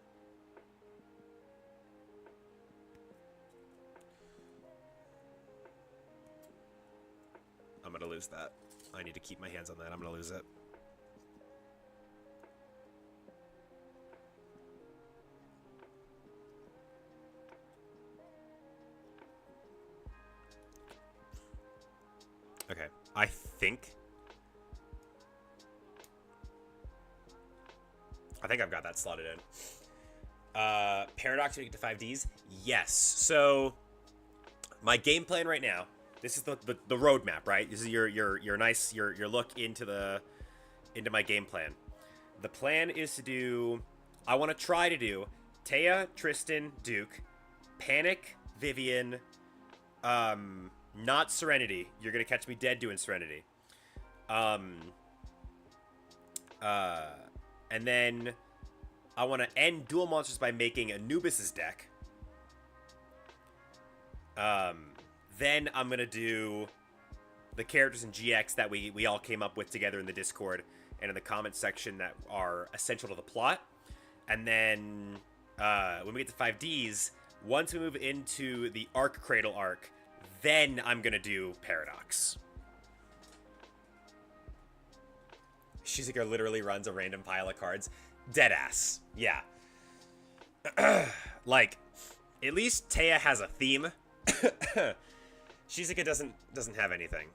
I'm gonna lose that. I need to keep my hands on that. I'm gonna lose it. Okay, I think I've got that slotted in. Paradox, we get to 5Ds? Yes. So my game plan right now, this is the roadmap, right? This is your look into my game plan. The plan is to do, I want to try to do Taya, Tristan, Duke, Panic, Vivian, not Serenity. You're gonna catch me dead doing Serenity. And then I want to end Dual Monsters by making Anubis's deck. Then I'm gonna do the characters in GX that we all came up with together in the Discord and in the comments section that are essential to the plot. And then when we get to 5Ds, once we move into the Arc Cradle arc, then I'm gonna do Paradox. Shizuka literally runs a random pile of cards. Deadass. Yeah. Like, at least Taya has a theme. Shizuka doesn't have anything.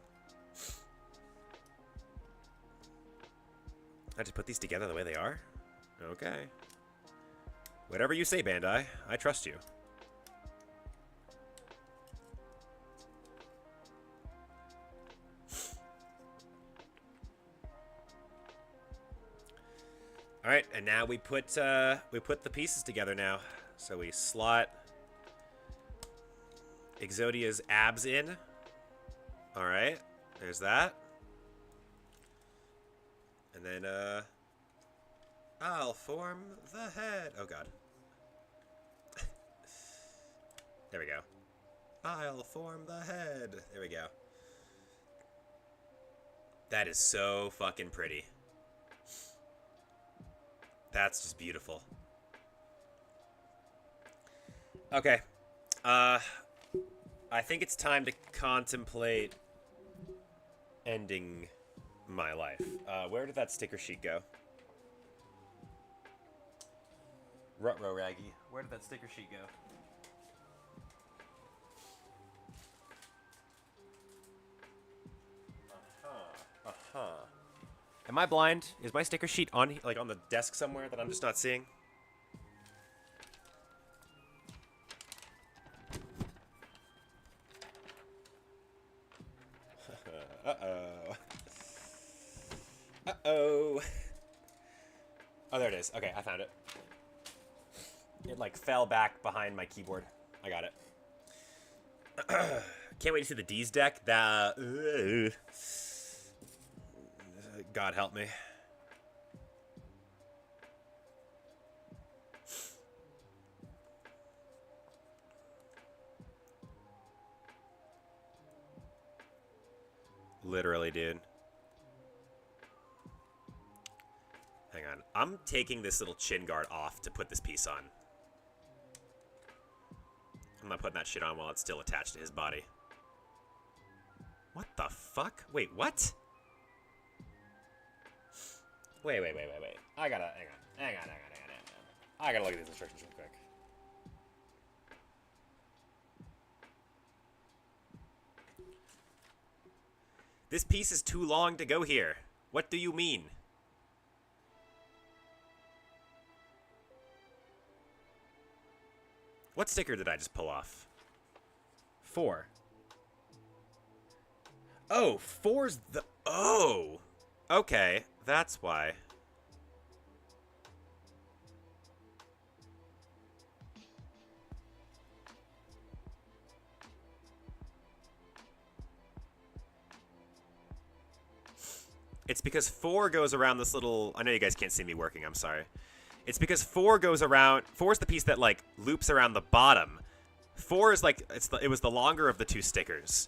I have to put these together the way they are? Okay. Whatever you say, Bandai. I trust you. All right, and now we put the pieces together now. So we slot Exodia's abs in. All right, there's that. And then I'll form the head. Oh god. There we go. I'll form the head. There we go. That is so fucking pretty. That's just beautiful. Okay. I think it's time to contemplate ending my life. Where did that sticker sheet go? Ruh-roh, Raggy. Where did that sticker sheet go? Uh-huh. Am I blind? Is my sticker sheet on the desk somewhere that I'm just not seeing? Uh-oh. Uh-oh. Oh, there it is. Okay, I found it. It, like, fell back behind my keyboard. I got it. Can't wait to see the D's deck. God help me. Literally, dude. Hang on. I'm taking this little chin guard off to put this piece on. I'm not putting that shit on while it's still attached to his body. What the fuck? Wait, what? Wait. I gotta, hang on. I gotta look at these instructions real quick. This piece is too long to go here. What do you mean? What sticker did I just pull off? 4. Oh, 4's the... Oh! Okay, that's why. It's because 4 goes around this little... I know you guys can't see me working, I'm sorry. It's because 4 goes around... 4's the piece that, like, loops around the bottom. 4 is, like... It was the longer of the 2 stickers.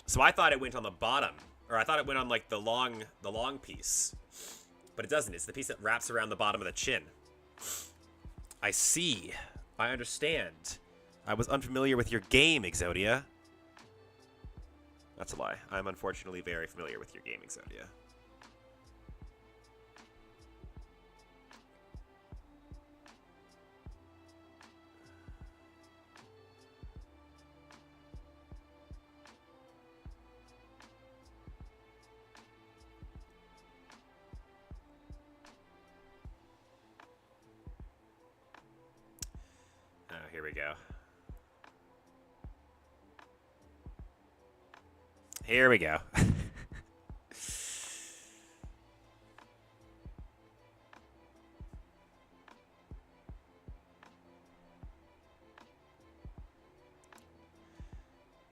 So I thought it went on the bottom. Or I thought it went on, like, the long piece. But it doesn't. It's the piece that wraps around the bottom of the chin. I see. I understand. I was unfamiliar with your game, Exodia. That's a lie. I'm unfortunately very familiar with your game, Exodia. Oh, here we go. Here we go.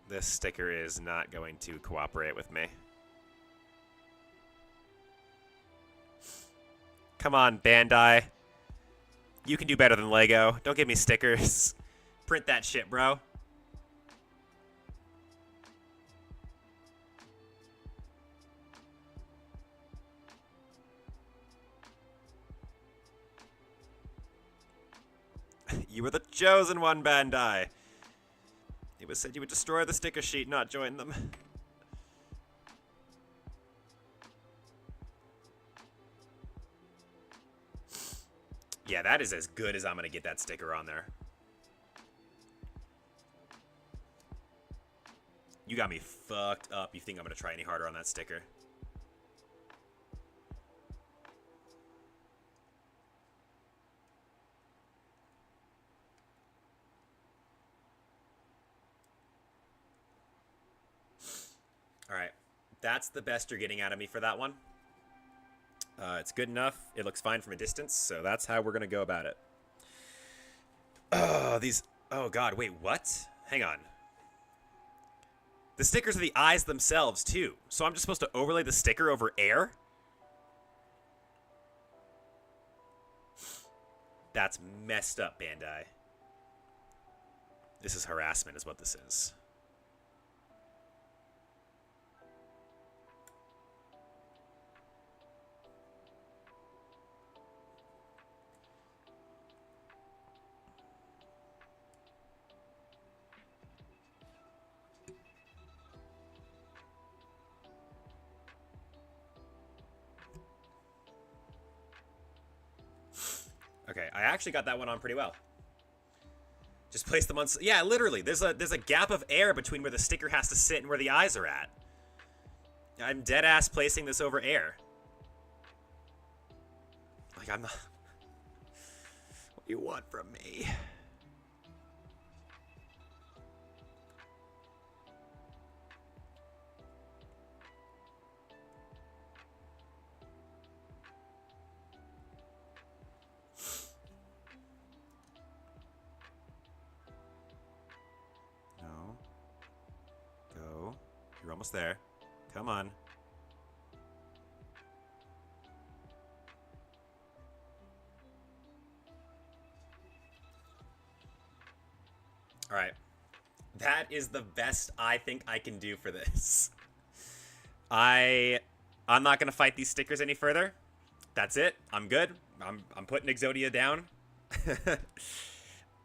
This sticker is not going to cooperate with me. Come on, Bandai. You can do better than Lego. Don't give me stickers. Print that shit, bro. You were the chosen one, Bandai. It was said you would destroy the sticker sheet, not join them. Yeah, that is as good as I'm gonna get that sticker on there. You got me fucked up. You think I'm gonna try any harder on that sticker? Alright, that's the best you're getting out of me for that one. It's good enough. It looks fine from a distance, so that's how we're going to go about it. Oh, God, wait, what? Hang on. The stickers are the eyes themselves, too. So I'm just supposed to overlay the sticker over air? That's messed up, Bandai. This is harassment, is what this is. Okay, I actually got that one on pretty well. Just place them on... Yeah, literally. There's a gap of air between where the sticker has to sit and where the eyes are at. I'm dead-ass placing this over air. Like, I'm not... What do you want from me? No. Go. You're almost there. Come on. All right. That is the best I think I can do for this. I'm not going to fight these stickers any further. That's it. I'm good. I'm putting Exodia down.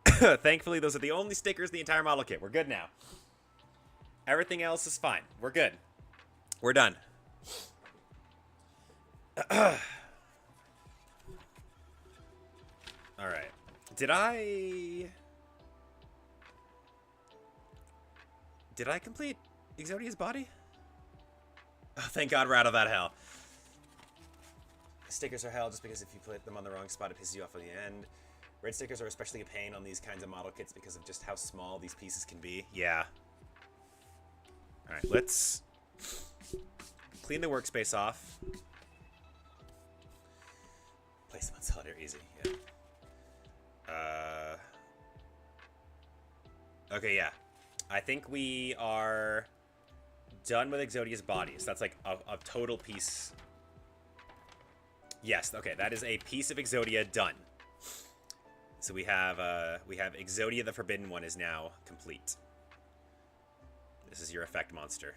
Thankfully, those are the only stickers in the entire model kit. We're good now. Everything else is fine. We're good. We're done. All right. Did I complete Exodia's body? Oh, thank God we're out of that hell. Stickers are hell just because if you put them on the wrong spot, it pisses you off on the end. Red stickers are especially a pain on these kinds of model kits because of just how small these pieces can be. Yeah. All right, let's clean the workspace off. Place them on solitaire easy. Yeah. Okay, yeah. I think we are done with Exodia's body. So that's like a total piece. Yes, okay, that is a piece of Exodia done. So we have Exodia the Forbidden One is now complete. This is your effect monster.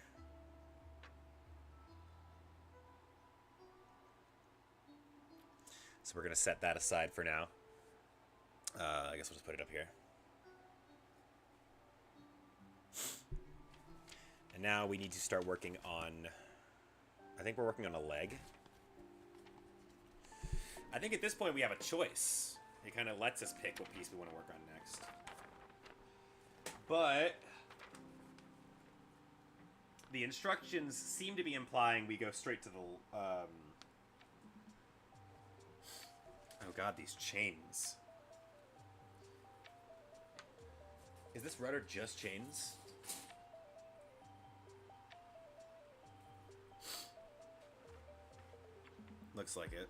So we're gonna set that aside for now. I guess we'll just put it up here. And now we need to start working on... I think we're working on a leg. I think at this point we have a choice. It kind of lets us pick what piece we want to work on next. But... the instructions seem to be implying we go straight to the... Oh god, these chains. Is this rudder just chains? Looks like it.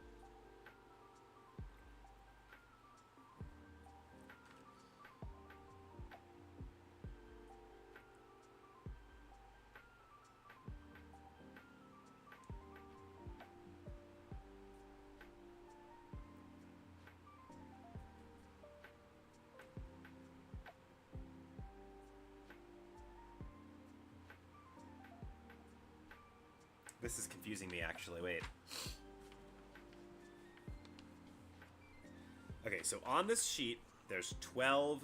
This is confusing me, actually. Wait. Okay, so on this sheet, there's 12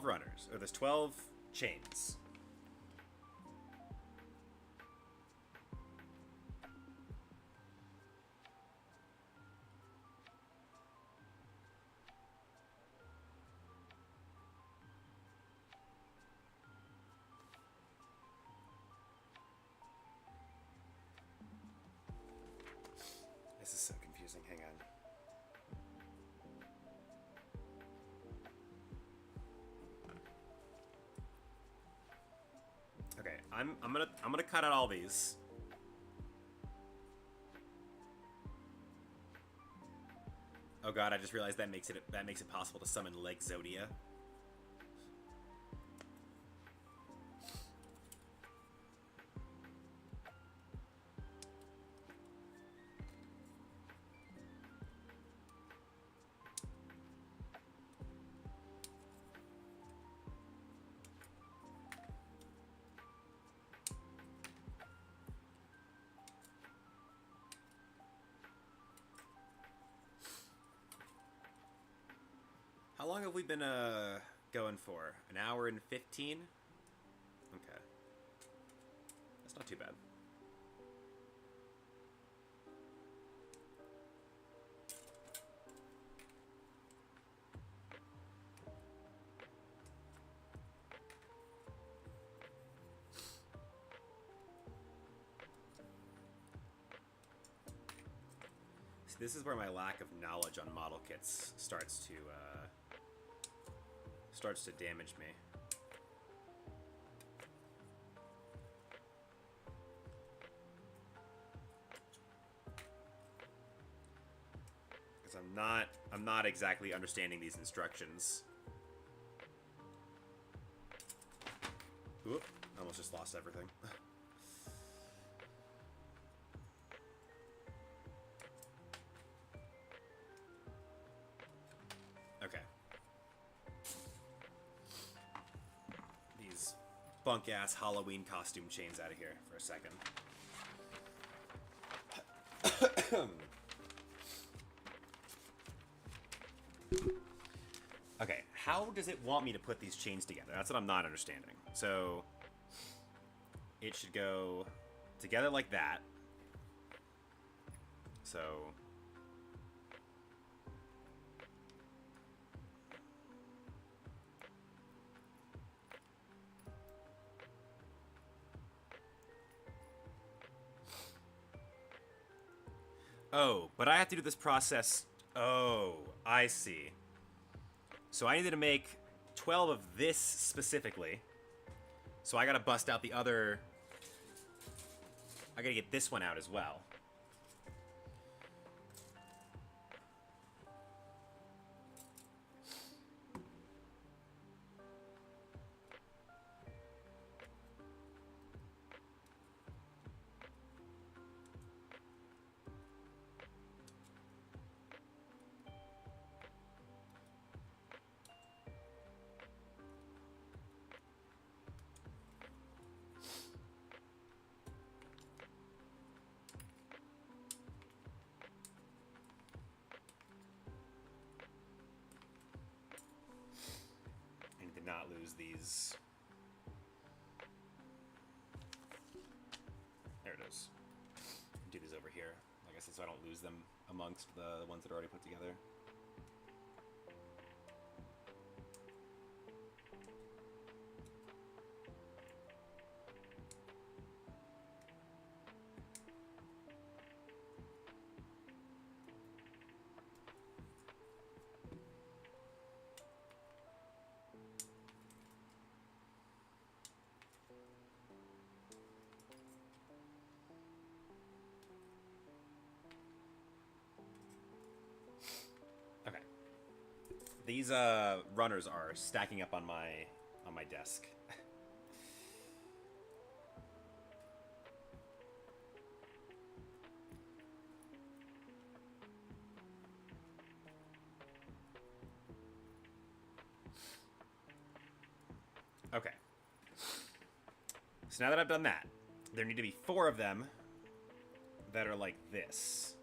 runners, or there's 12 chains. This is so confusing. Hang on. Okay, I'm gonna cut out all these. Oh god, I just realized that makes it possible to summon Exodia. How long have we been going for? An hour and 15? Okay. That's not too bad. This is where my lack of knowledge on model kits starts to damage me. Because I'm not exactly understanding these instructions. Oop, almost just lost everything. Okay. These bunk-ass Halloween costume chains out of here for a second. Okay, how does it want me to put these chains together? That's what I'm not understanding. So, it should go together like that. So... Oh, but I have to do this process... Oh, I see. So I needed to make 12 of this specifically. So I gotta bust out the other... I gotta get this one out as well. Not lose these. There it is. Do these over here, like I said, so I don't lose them amongst the ones that are already put together. These runners are stacking up on my desk. Okay. So now that I've done that, there need to be 4 of them that are like this.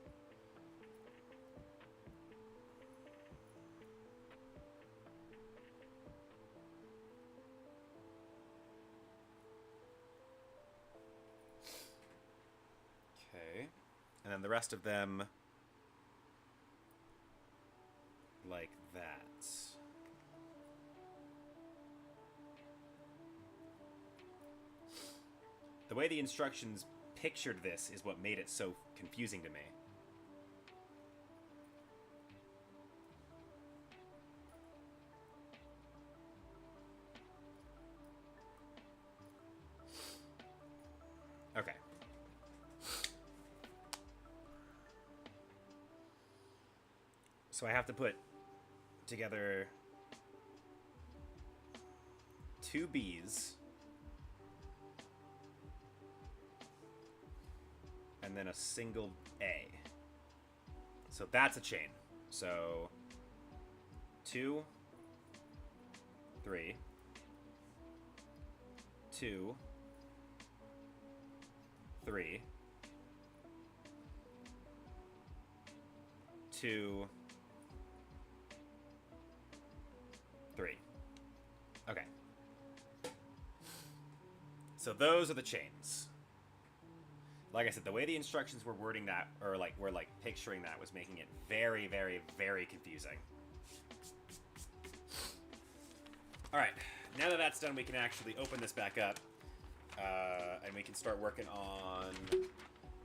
And then the rest of them like that. The way the instructions pictured this is what made it so confusing to me. Okay. So I have to put together 2 B's and then a single A. So that's a chain. So 2, 3, 2, 3, 2, 3. Okay. So those are the chains. Like I said, the way the instructions were wording that, or were picturing that, was making it very, very, very confusing. All right. Now that that's done, we can actually open this back up, and we can start working on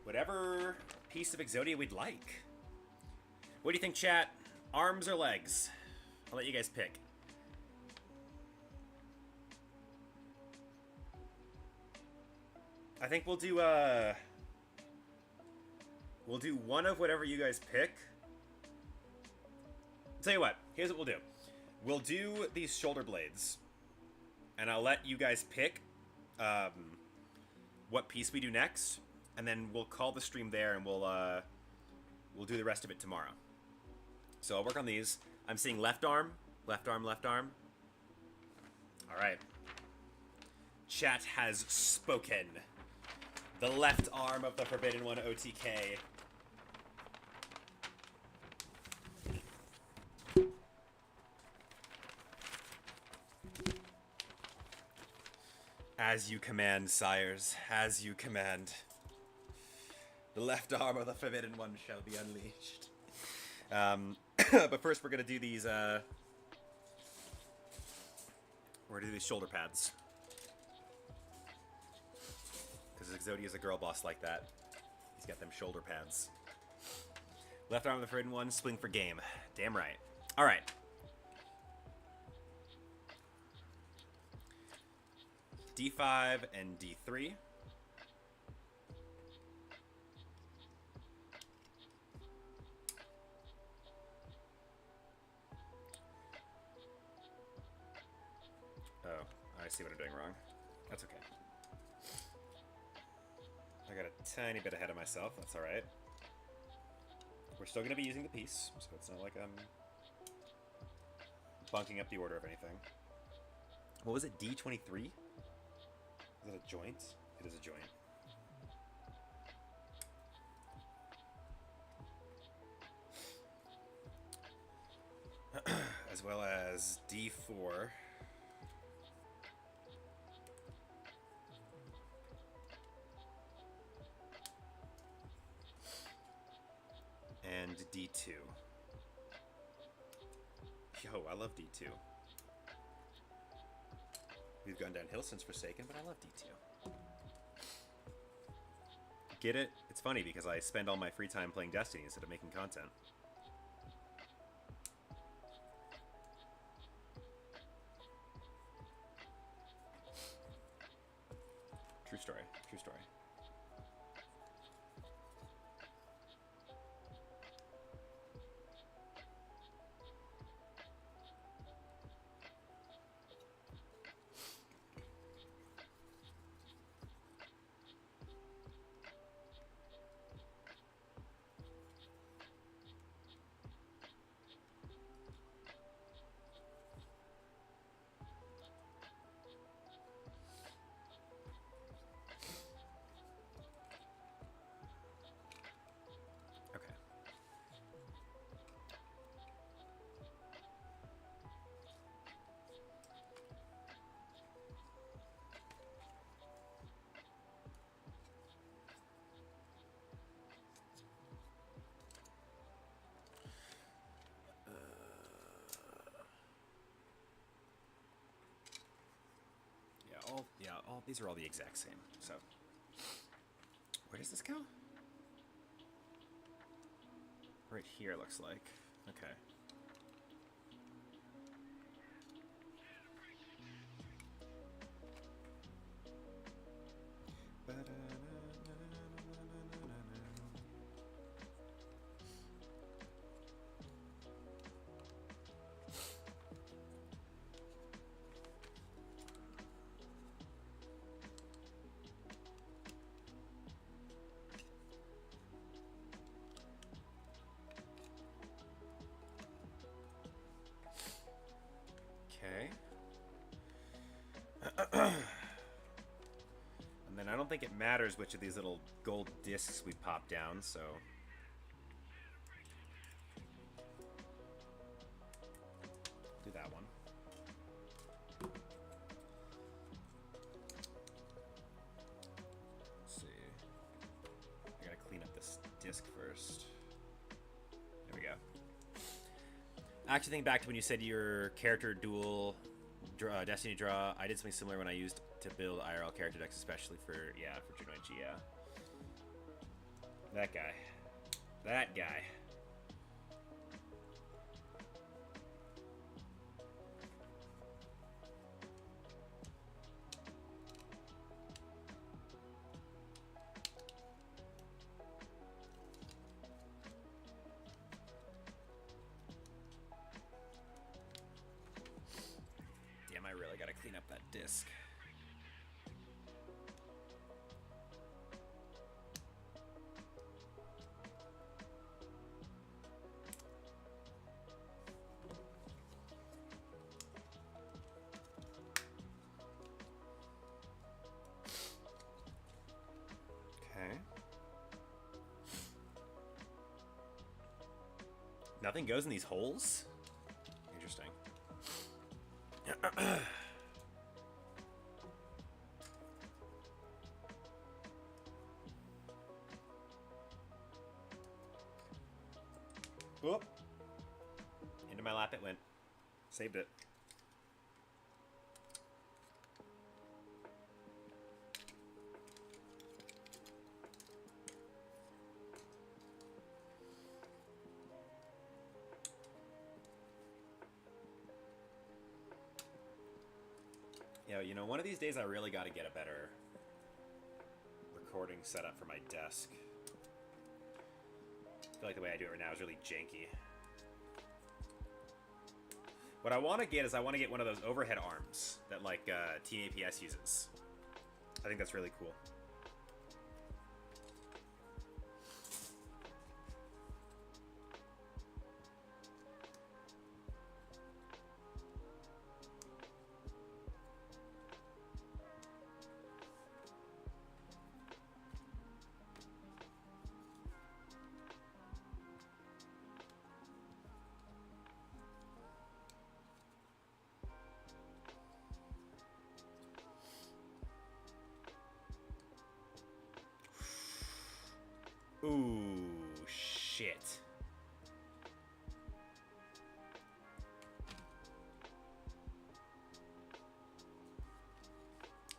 whatever piece of Exodia we'd like. What do you think, chat? Arms or legs? I'll let you guys pick. I think we'll do one of whatever you guys pick. I'll tell you what, here's what we'll do. We'll do these shoulder blades, and I'll let you guys pick what piece we do next, and then we'll call the stream there, and we'll do the rest of it tomorrow. So I'll work on these. I'm seeing left arm, left arm, left arm. All right. Chat has spoken. The left arm of the Forbidden One OTK. As you command, sires. As you command. The left arm of the Forbidden One shall be unleashed. But first we're gonna do these, we're gonna do these shoulder pads. Because Exodia is a girl boss like that. He's got them shoulder pads. Left arm of the Forbidden One, swing for game. Damn right. Alright. D5 and D3. Oh, I see what I'm doing wrong. That's okay. I got a tiny bit ahead of myself. That's alright. We're still going to be using the piece, so it's not like I'm bunking up the order of anything. What was it? D23? Is that a joint? It is a joint. As well as D4. And D2. Yo, I love D2. We've gone downhill since Forsaken, but I love D2. Get it? It's funny because I spend all my free time playing Destiny instead of making content. True story. True story. These are all the exact same. So, where does this go? Right here, it looks like. Okay. And then I don't think it matters which of these little gold discs we pop down, so... do that one. Let's see. I gotta clean up this disc first. There we go. Actually, think back to when you said your character dual... Destiny draw. I did something similar when I used to build IRL character decks, especially for Juno G. Yeah, that guy. Nothing goes in these holes? Interesting. Whoop. Into my lap it went. Saved it. Yeah, you know, one of these days I really got to get a better recording setup for my desk. I feel like the way I do it right now is really janky. What I want to get is I want to get one of those overhead arms that, like, Team APS uses. I think that's really cool. Ooh, shit.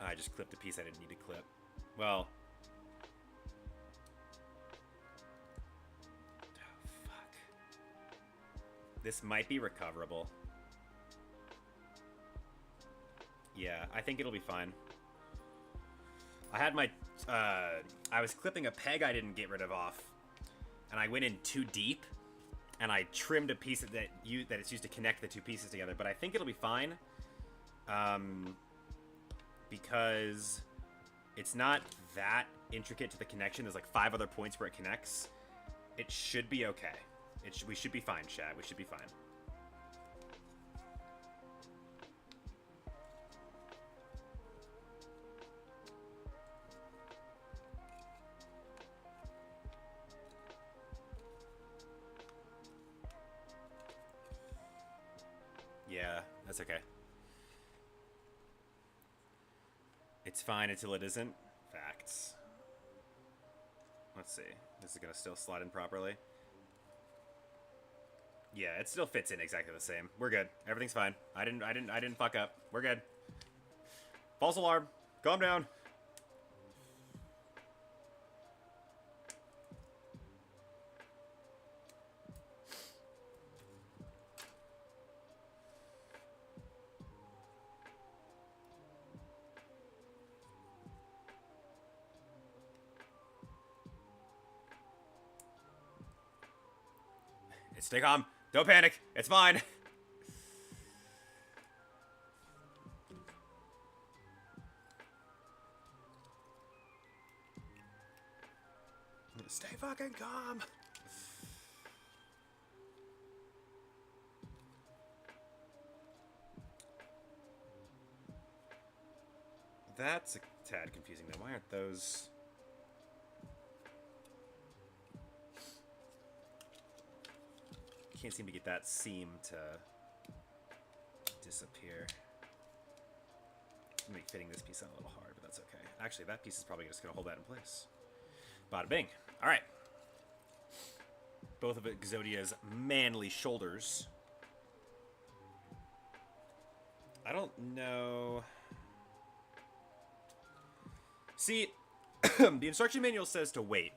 I just clipped a piece I didn't need to clip. Well. Oh, fuck. This might be recoverable. Yeah, I think it'll be fine. I had my, I was clipping a peg I didn't get rid of off, and I went in too deep, and I trimmed a piece that it's used to connect the two pieces together, but I think it'll be fine, because it's not that intricate to the connection. There's like 5 other points where it connects. It should be okay. We should be fine, Chad. We should be fine. Yeah, that's okay. It's fine until it isn't. Facts. Let's see. This is gonna still slide in properly. Yeah, it still fits in exactly the same. We're good. Everything's fine. I didn't fuck up. We're good. False alarm. Calm down. Stay calm. Don't panic. It's fine. Stay fucking calm. That's a tad confusing though. Why aren't those... Can't seem to get that seam to disappear. Maybe fitting this piece out a little hard, but that's okay. Actually, that piece is probably just going to hold that in place. Bada bing. All right. Both of Exodia's manly shoulders. I don't know. See, the instruction manual says to wait,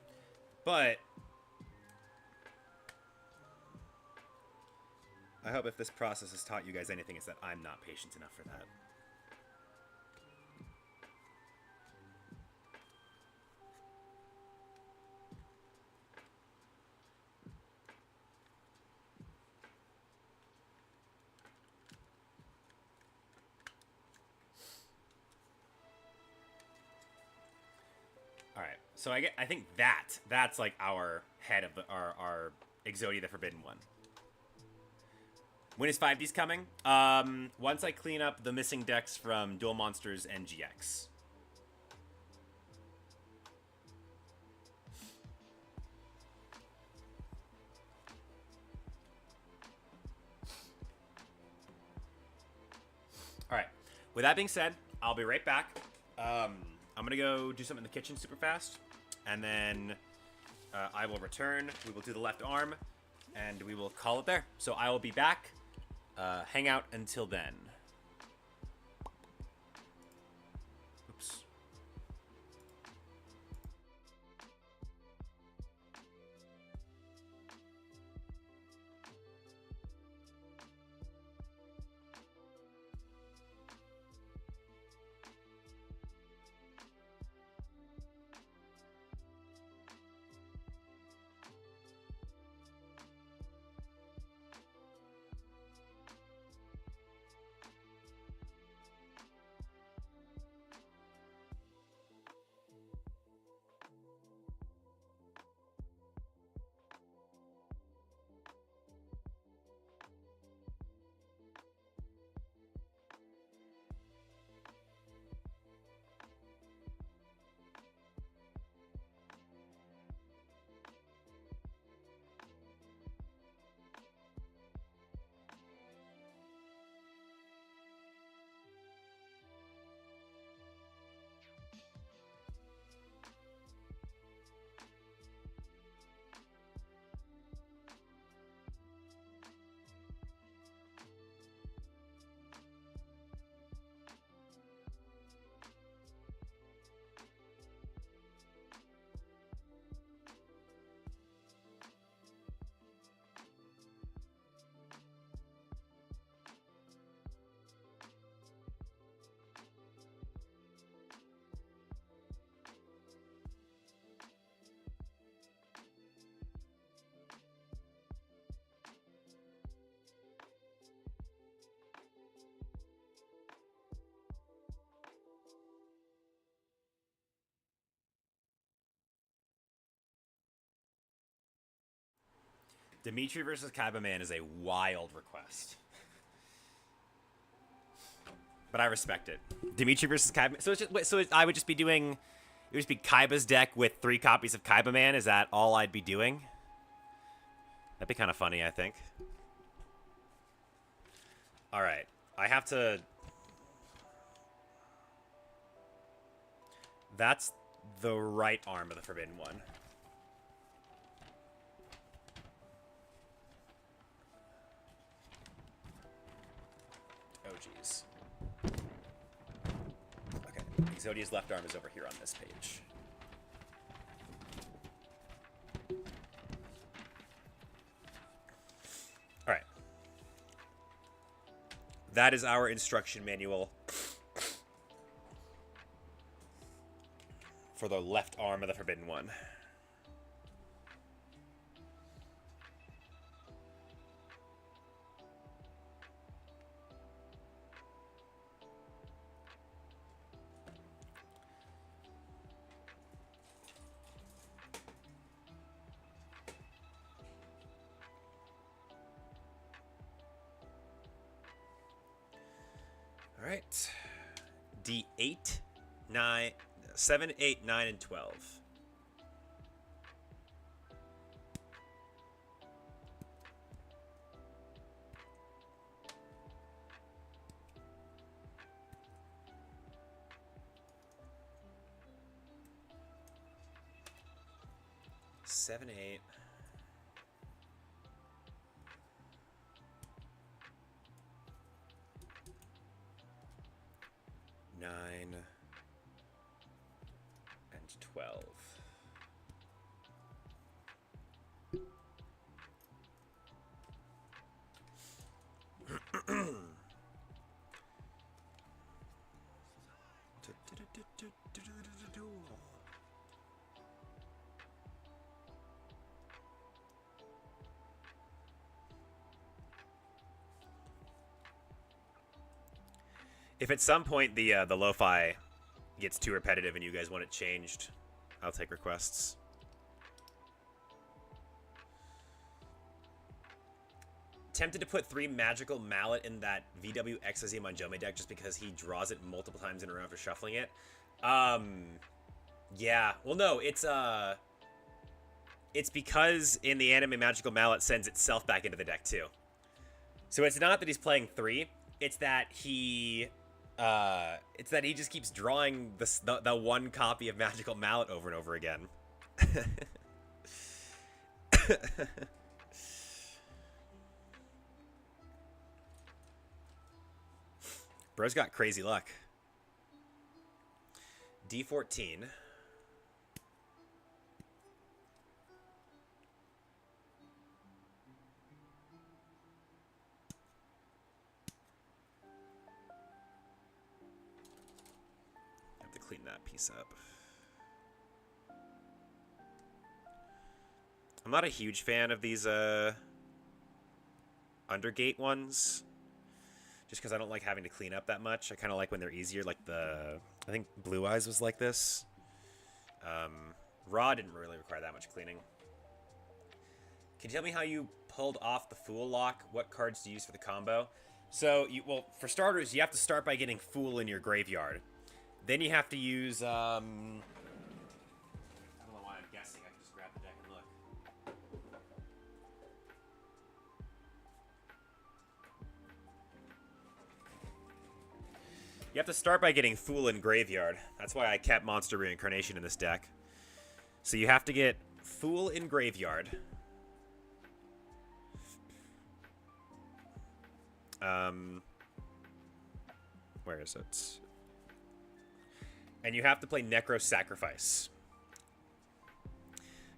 but I hope if this process has taught you guys anything, it's that I'm not patient enough for that. All right, so I think that's like our head of our Exodia the Forbidden One. When is 5Ds coming? Once I clean up the missing decks from Duel Monsters and GX. with that being said, I'll be right back. I'm going to go do something in the kitchen super fast. And then I will return. We will do the left arm. And we will call it there. So I will be back. Hang out until then. Oops. Dimitri versus Kaiba Man is a wild request. But I respect it. Dimitri versus Kaiba. So I would just be doing. It would just be Kaiba's deck with 3 copies of Kaiba Man. Is that all I'd be doing? That'd be kind of funny, I think. All right, I have to. That's the right arm of the Forbidden One. Oh, jeez. Okay, Exodia's left arm is over here on this page. All right. That is our instruction manual for the left arm of the Forbidden One. All right. D8, 9, 7, 8, 9, and 12. Seven, 8. Nine and 12. If at some point the lo-fi gets too repetitive and you guys want it changed, I'll take requests. Tempted to put 3 Magical Mallet in that VW Exodia Manjome deck just because he draws it multiple times in a row after shuffling it. Yeah. Well, no, it's because in the anime Magical Mallet sends itself back into the deck too. So it's not that he's playing 3, it's that he It's that he just keeps drawing the one copy of Magical Mallet over and over again. Bro's got crazy luck. D14. Have to clean that piece up. I'm not a huge fan of these undergate ones. Just because I don't like having to clean up that much. I kind of like when they're easier, like I think Blue Eyes was like this. Raw didn't really require that much cleaning. Can you tell me how you pulled off the Fool lock? What cards do you use for the combo? So, well, for starters, you have to start by getting Fool in your graveyard. Then you have to use, I don't know why I'm guessing. I can just grab the deck and look. You have to start by getting Fool in graveyard. That's why I kept Monster Reincarnation in this deck. So you have to get Fool in graveyard. Where is it? And you have to play Necro Sacrifice.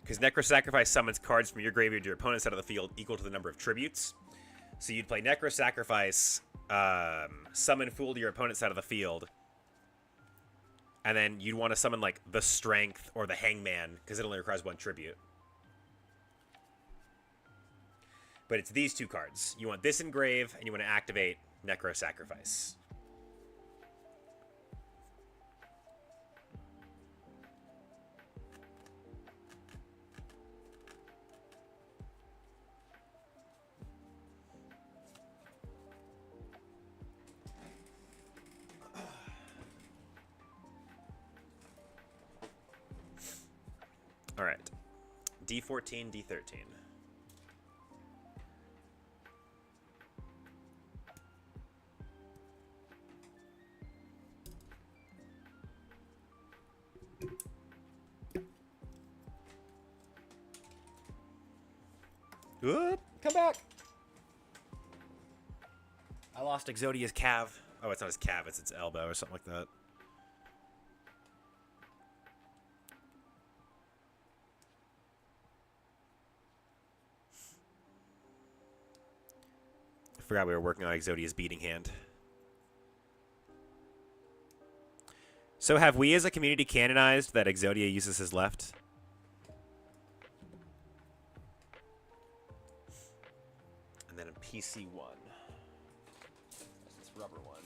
Because Necro Sacrifice summons cards from your graveyard to your opponent's side of the field equal to the number of tributes. So you'd play Necro Sacrifice, summon Fool to your opponent's side of the field. And then you'd want to summon, like, the Strength or the Hangman, because it only requires one tribute. But it's these two cards. You want this engrave, and you want to activate Necro Sacrifice. All right. D14, D13. Whoop, come back. I lost Exodia's calf. Oh, it's not his calf, it's its elbow or something like that. I forgot we were working on Exodia's beating hand. So have we as a community canonized that Exodia uses his left? And then a PC1. That's this rubber one.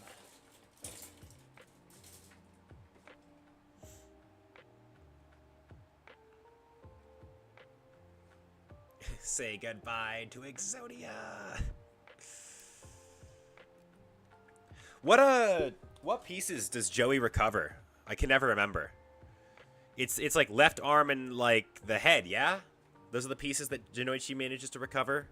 Say goodbye to Exodia. What pieces does Joey recover? I can never remember. It's like left arm and like the head, yeah? Those are the pieces that Jinoichi manages to recover.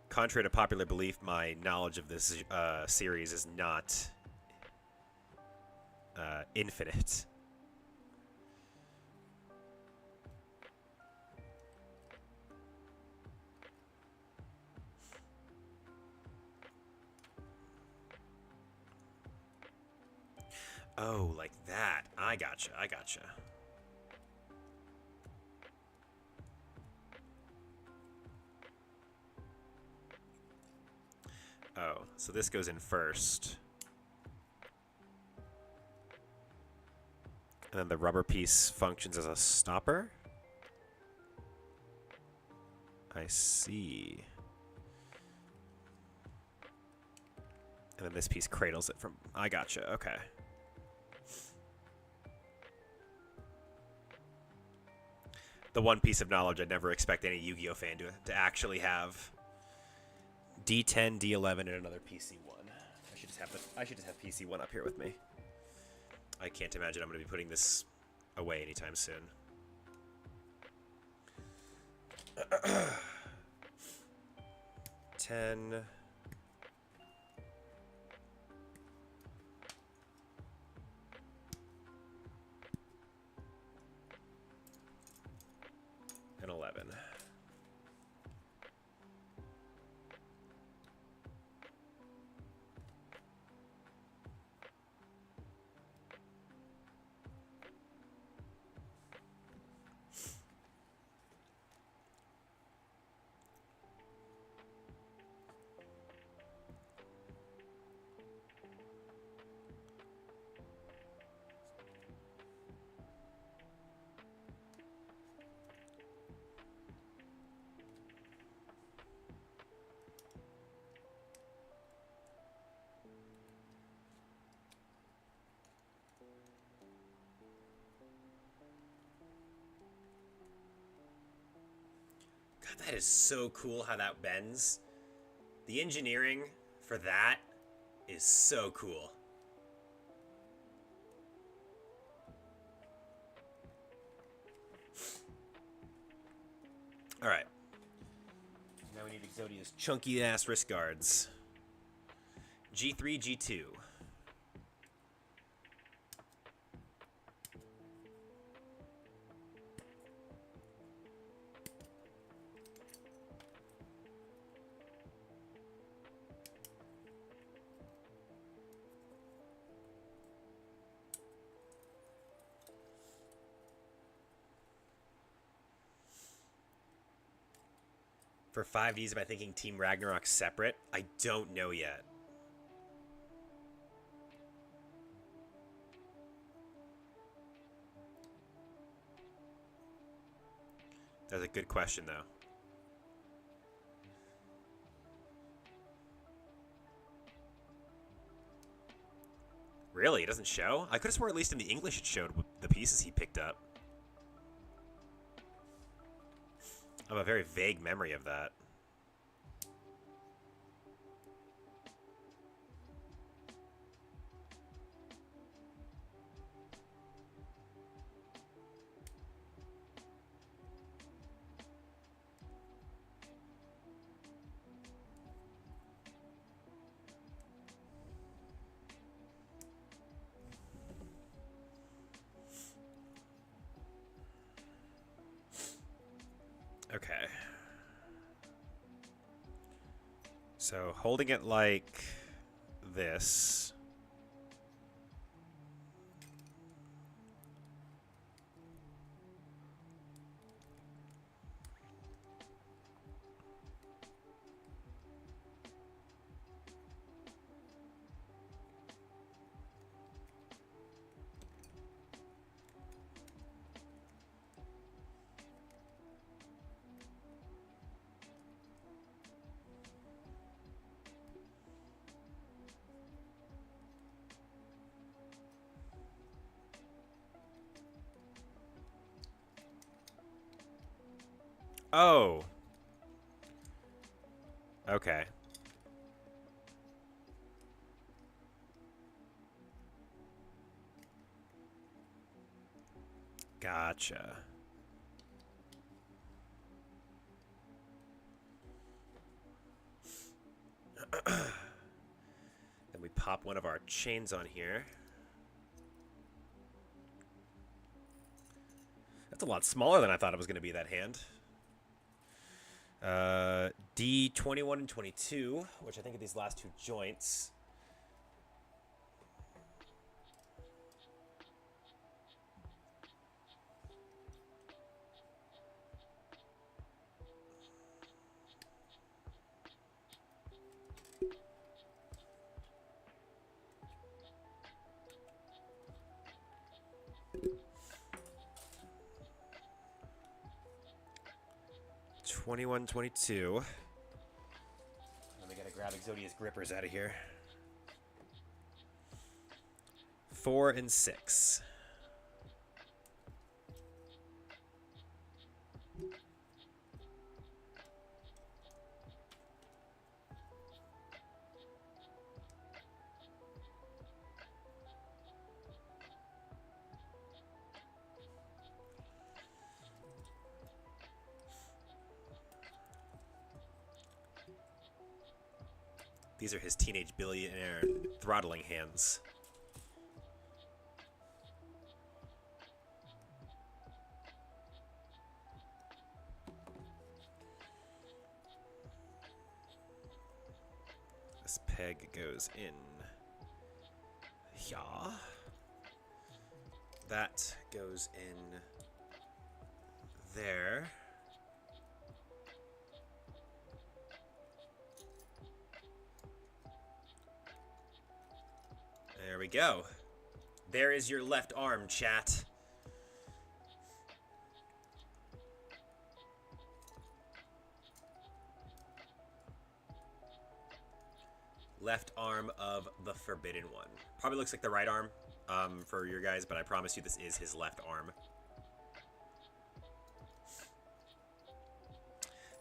Contrary to popular belief, my knowledge of this series is not infinite. Oh, like that. I gotcha. I gotcha. Oh, so this goes in first. And then the rubber piece functions as a stopper? I see. And then this piece cradles it from... I gotcha. Okay. The one piece of knowledge I'd never expect any Yu-Gi-Oh fan to actually have. D10, D11, and another PC1. I should just have PC1 up here with me. I can't imagine I'm going to be putting this away anytime soon. 10. And 11. God, that is so cool how that bends. The engineering for that is so cool. All right. Now we need Exodia's chunky ass wrist guards. G3, G2. For 5Ds, am I thinking Team Ragnarok separate? I don't know yet. That's a good question, though. Really? It doesn't show? I could have sworn at least in the English it showed the pieces he picked up. I have a very vague memory of that. Okay. So holding it like this. Oh. Okay. Gotcha. Then we pop one of our chains on here. That's a lot smaller than I thought it was going to be, that hand. D21 and 22, which I think are these last two joints. '21, '22. And we gotta grab Exodia's grippers out of here. 4 and 6. These are his teenage billionaire throttling hands. This peg goes in. Yeah. That goes in there. There we go. There is your left arm, chat. Left arm of the Forbidden One. Probably looks like the right arm for your guys, but I promise you this is his left arm.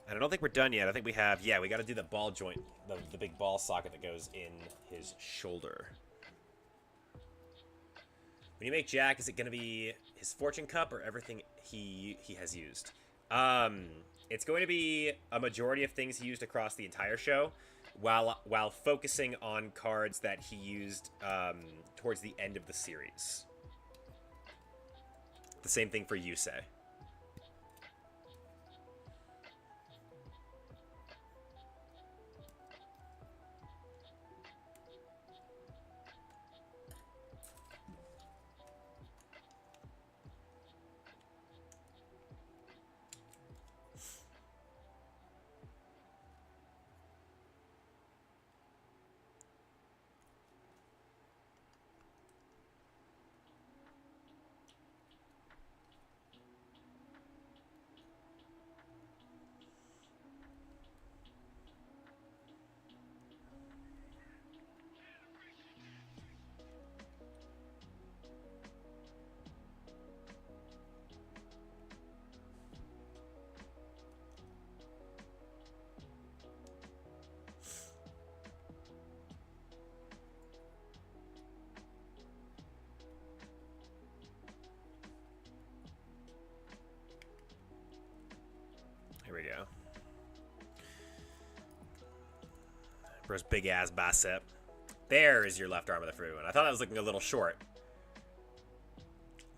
And I don't think we're done yet. I think we have, yeah, we got to do the ball joint, the big ball socket that goes in his shoulder. When you make Jack, is it going to be his fortune cup or everything he has used? It's going to be a majority of things he used across the entire show, while focusing on cards that he used towards the end of the series. The same thing for Yusei. Here we go. Bro's big ass bicep. There is your left arm of the Forbidden One. I thought that was looking a little short.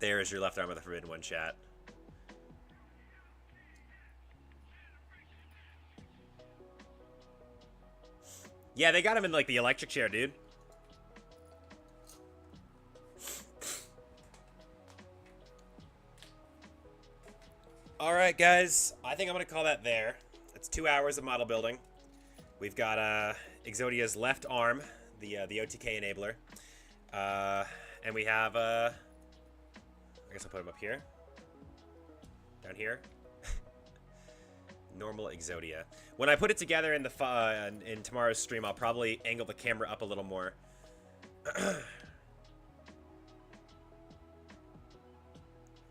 There is your left arm of the Forbidden One, chat. Yeah, they got him in like the electric chair, dude. Alright, guys. I think I'm going to call that there. It's 2 hours of model building. We've got Exodia's left arm, the OTK enabler. And we have, I guess I'll put him up here. Down here. Normal Exodia. When I put it together in the in tomorrow's stream, I'll probably angle the camera up a little more.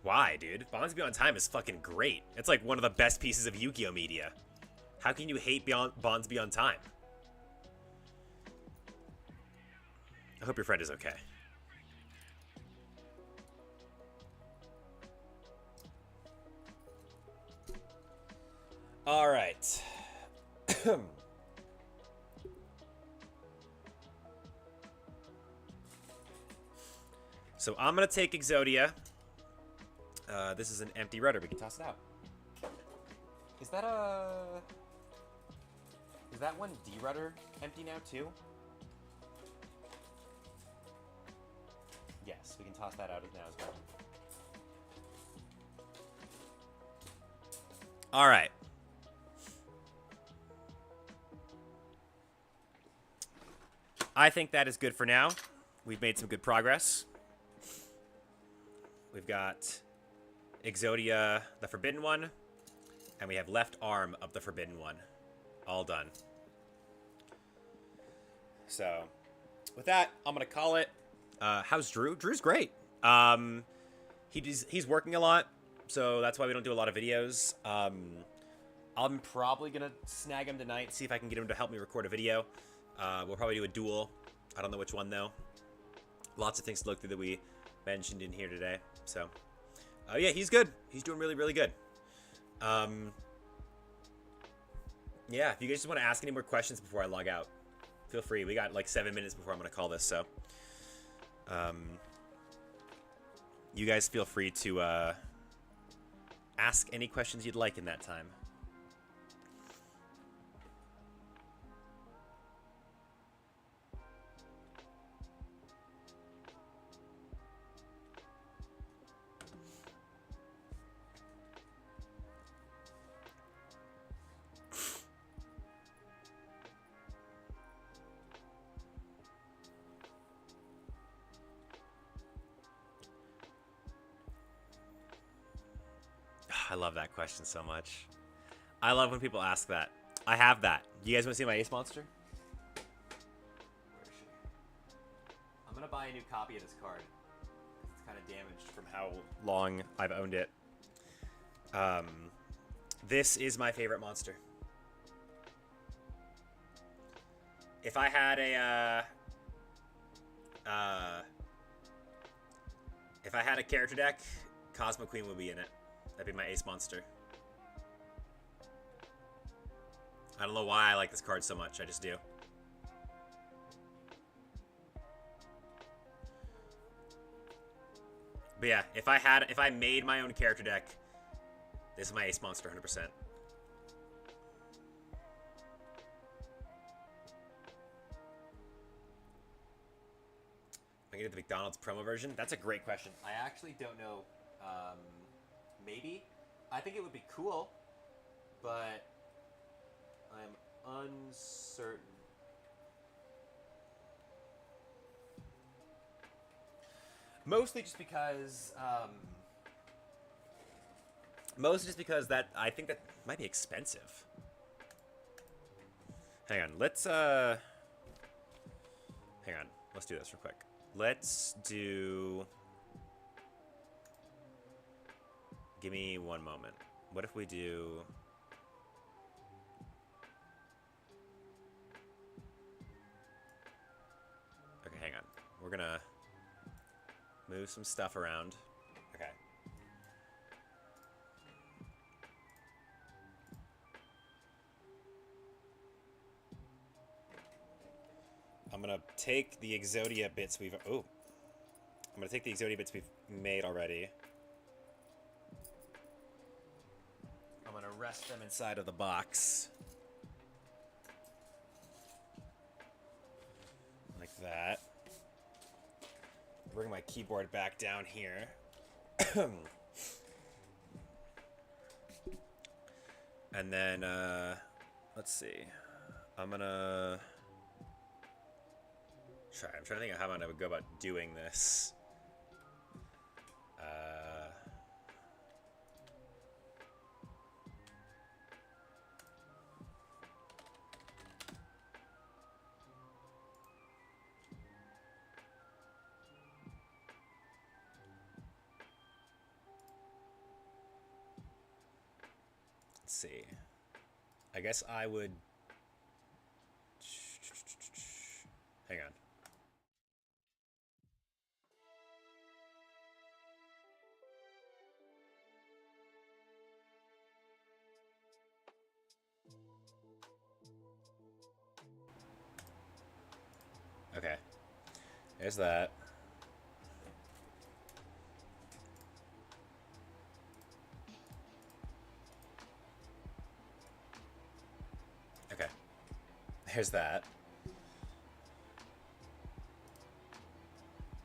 Why, dude? Bonds Beyond Time is fucking great. It's like one of the best pieces of Yu-Gi-Oh! Media. How can you hate Bonds Beyond Time? I hope your friend is okay. All right. So I'm going to take Exodia. This is an empty rudder. We can toss it out. Is that one D rudder empty now too? Yes, we can toss that out now as well. All right. I think that is good for now. We've made some good progress. We've got Exodia, the Forbidden One, and we have left arm of the Forbidden One. All done. So, with that, I'm going to call it. How's Drew? Drew's great. He's working a lot, so that's why we don't do a lot of videos. I'm probably going to snag him tonight, see if I can get him to help me record a video. We'll probably do a duel. I don't know which one, though. Lots of things to look through that we mentioned in here today. So, yeah, he's good. He's doing really, really good. Yeah, if you guys just want to ask any more questions before I log out. Feel free. We got like 7 minutes before I'm going to call this, so you guys feel free to ask any questions you'd like in that time. I love that question so much. I love when people ask that. I have that. You guys want to see my ace monster? Where is she? I'm going to buy a new copy of this card. It's kind of damaged from how long I've owned it. This is my favorite monster. If I had a character deck, Cosmo Queen would be in it. That'd be my ace monster. I don't know why I like this card so much. I just do. But yeah, if I made my own character deck, this is my ace monster 100%. I get the McDonald's promo version. That's a great question. I actually don't know. Maybe. I think it would be cool, but I'm uncertain. Mostly just because that I think that might be expensive. Hang on, let's do this real quick. Let's do. Give me one moment. What if we do... Okay, hang on. We're gonna move some stuff around. Okay. I'm gonna take the Exodia bits we've... Oh! I'm gonna take the Exodia bits we've made already. I'm gonna rest them inside of the box. Like that. Bring my keyboard back down here. And then, let's see. I'm trying to think of how I would go about doing this. Let's see. I guess I would... Hang on. Okay. There's that. Okay. There's that.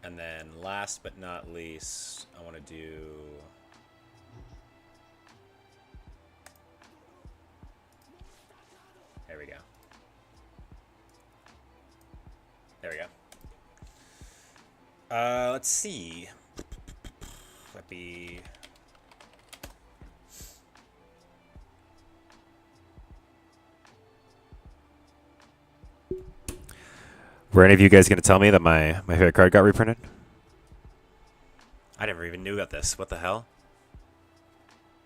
And then last but not least, I want to do... There we go. There we go. Let's see. That'd be... Were any of you guys going to tell me that my favorite card got reprinted? I never even knew about this. What the hell?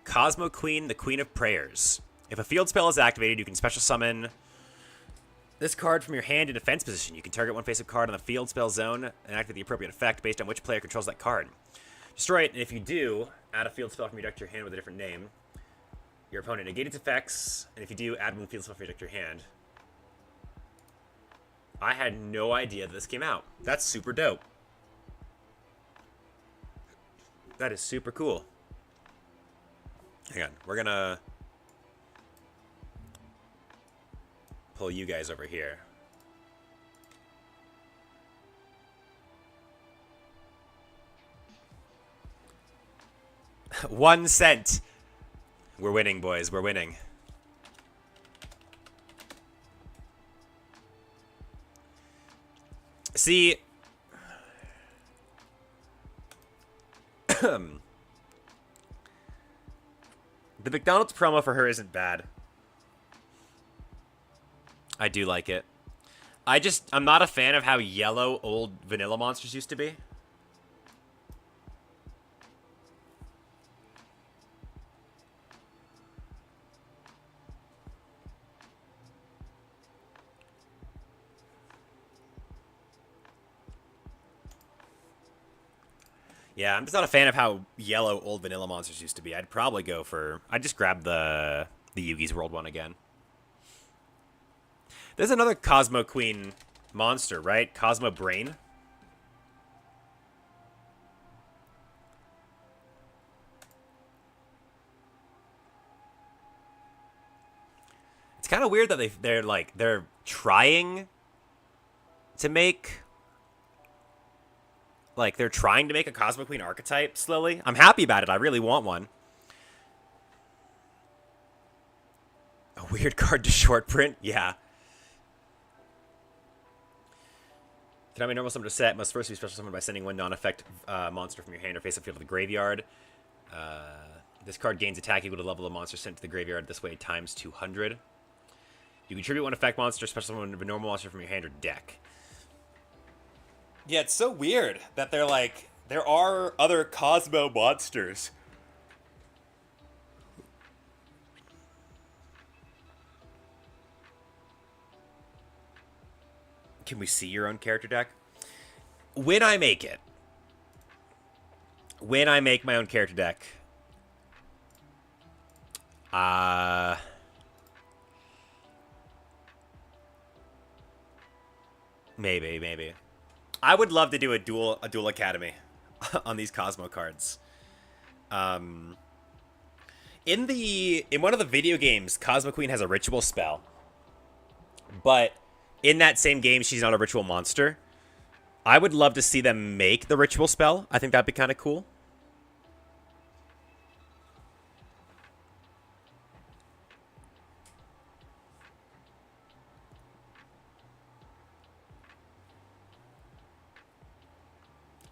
Cosmo Queen, the Queen of Prayers. If a field spell is activated, you can special summon this card from your hand in defense position. You can target one face-up card on the field spell zone and activate the appropriate effect based on which player controls that card. Destroy it, and if you do, add a field spell from your deck to your hand with a different name. Your opponent negate its effects, and if you do, add one field spell from your deck to your hand. I had no idea this came out. That's super dope. That is super cool. Hang on. We're gonna pull you guys over here. $0.01. We're winning, boys. We're winning. See, the McDonald's promo for her isn't bad. I do like it. I'm not a fan of how yellow old vanilla monsters used to be. Yeah, I'm just not a fan of how yellow old vanilla monsters used to be. I'd probably go for... I'd just grab the Yugi's World one again. There's another Cosmo Queen monster, right? Cosmo Brain? It's kind of weird that they're trying to make... Like, they're trying to make a Cosmo Queen archetype slowly. I'm happy about it. I really want one. A weird card to short print? Yeah. Can I be normal summon to set? Must first be special summoned by sending one non-effect monster from your hand or face up field to the graveyard. This card gains attack equal to the level of monster sent to the graveyard this way times 200. You contribute one effect monster, special summon a normal monster from your hand or deck. Yeah, it's so weird that they're like, there are other Cosmo monsters. Can we see your own character deck? When I make it. When I make my own character deck. Maybe. I would love to do a dual academy on these Cosmo cards. In one of the video games, Cosmo Queen has a ritual spell. But in that same game, she's not a ritual monster. I would love to see them make the ritual spell. I think that'd be kind of cool.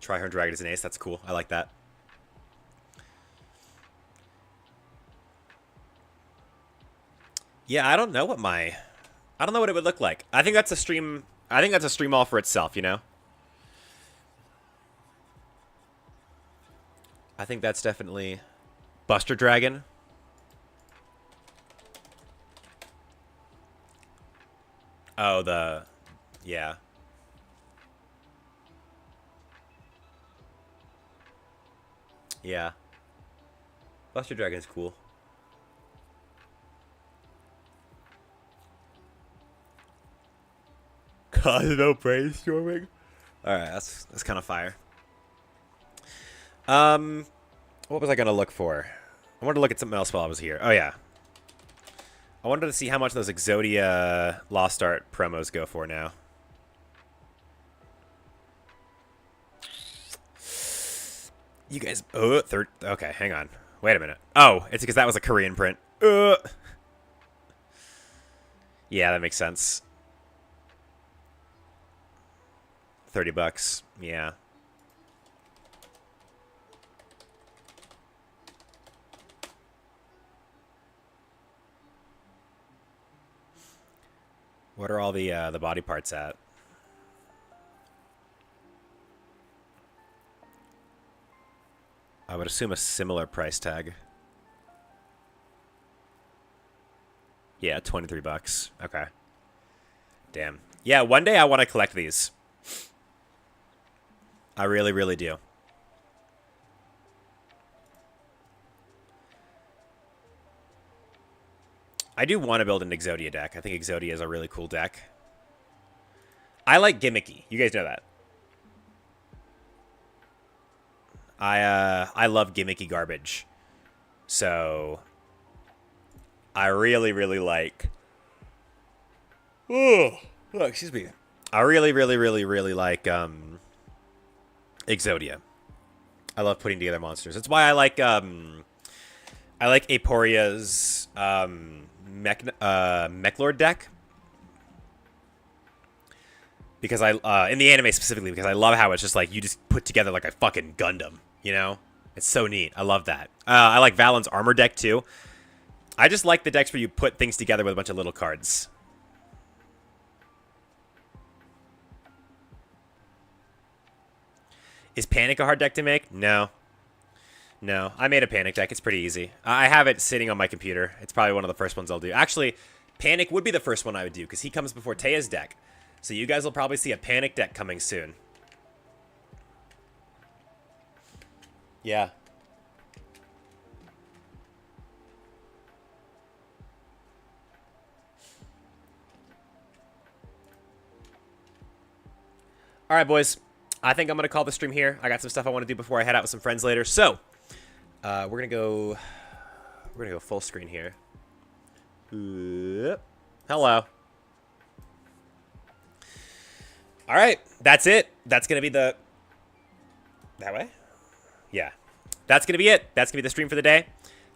Tryhorn Dragon is an ace. That's cool. I like that. Yeah, I don't know what it would look like. I think that's a stream all for itself, you know? I think that's definitely Buster Dragon. Oh, yeah. Yeah. Buster Dragon is cool. Cosmo brainstorming. All right, that's kind of fire. What was I gonna look for? I wanted to look at something else while I was here. Oh yeah, I wanted to see how much those Exodia Lost Art promos go for now. You guys, okay, hang on. Wait a minute. Oh, it's because that was a Korean print. Yeah, that makes sense. $30. Yeah. What are all the body parts at? I would assume a similar price tag. Yeah, $23. Okay. Damn. Yeah, one day I want to collect these. I really, really do. I do want to build an Exodia deck. I think Exodia is a really cool deck. I like gimmicky. You guys know that. I love gimmicky garbage. So I really, really like. Oh, excuse me. I really, really, really, really like Exodia. I love putting together monsters. That's why I like Aporia's Mechlord deck. Because in the anime specifically, because I love how it's just like you just put together like a fucking Gundam, you know? It's so neat. I love that. I like Valen's armor deck too. I just like the decks where you put things together with a bunch of little cards. Is Panic a hard deck to make? No. No. I made a Panic deck. It's pretty easy. I have it sitting on my computer. It's probably one of the first ones I'll do. Actually, Panic would be the first one I would do because he comes before Teia's deck. So you guys will probably see a Panic deck coming soon. Yeah. All right, boys. I think I'm going to call the stream here. I got some stuff I want to do before I head out with some friends later. So, we're going to go full screen here. Hello. All right. That's it. That's going to be the... That way? Yeah. That's going to be it. That's going to be the stream for the day.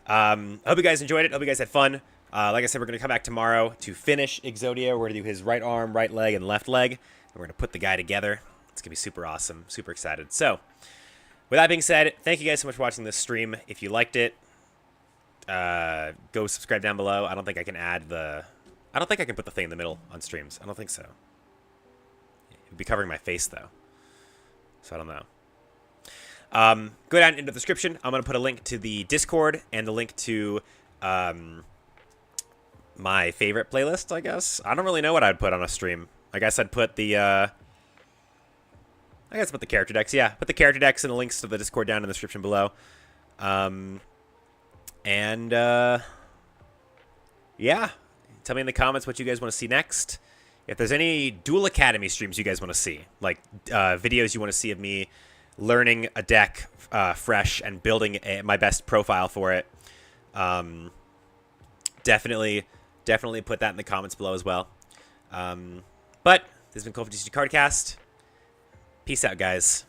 I hope you guys enjoyed it. Hope you guys had fun. Like I said, we're going to come back tomorrow to finish Exodia. We're going to do his right arm, right leg, and left leg. And we're going to put the guy together. It's going to be super awesome. Super excited. So, with that being said, thank you guys so much for watching this stream. If you liked it, go subscribe down below. I don't think I can add the... I don't think I can put the thing in the middle on streams. I don't think so. It would be covering my face, though. So, I don't know. Go down into the description. I'm going to put a link to the Discord and the link to my favorite playlist, I guess. I don't really know what I'd put on a stream. I guess I'd put the... I guess put the character decks. Yeah, put the character decks and the links to the Discord down in the description below. Yeah. Tell me in the comments what you guys want to see next. If there's any Duel Academy streams you guys want to see, like videos you want to see of me learning a deck fresh and building my best profile for it, definitely put that in the comments below as well. But this has been Call of Duty Cardcast. Peace out, guys.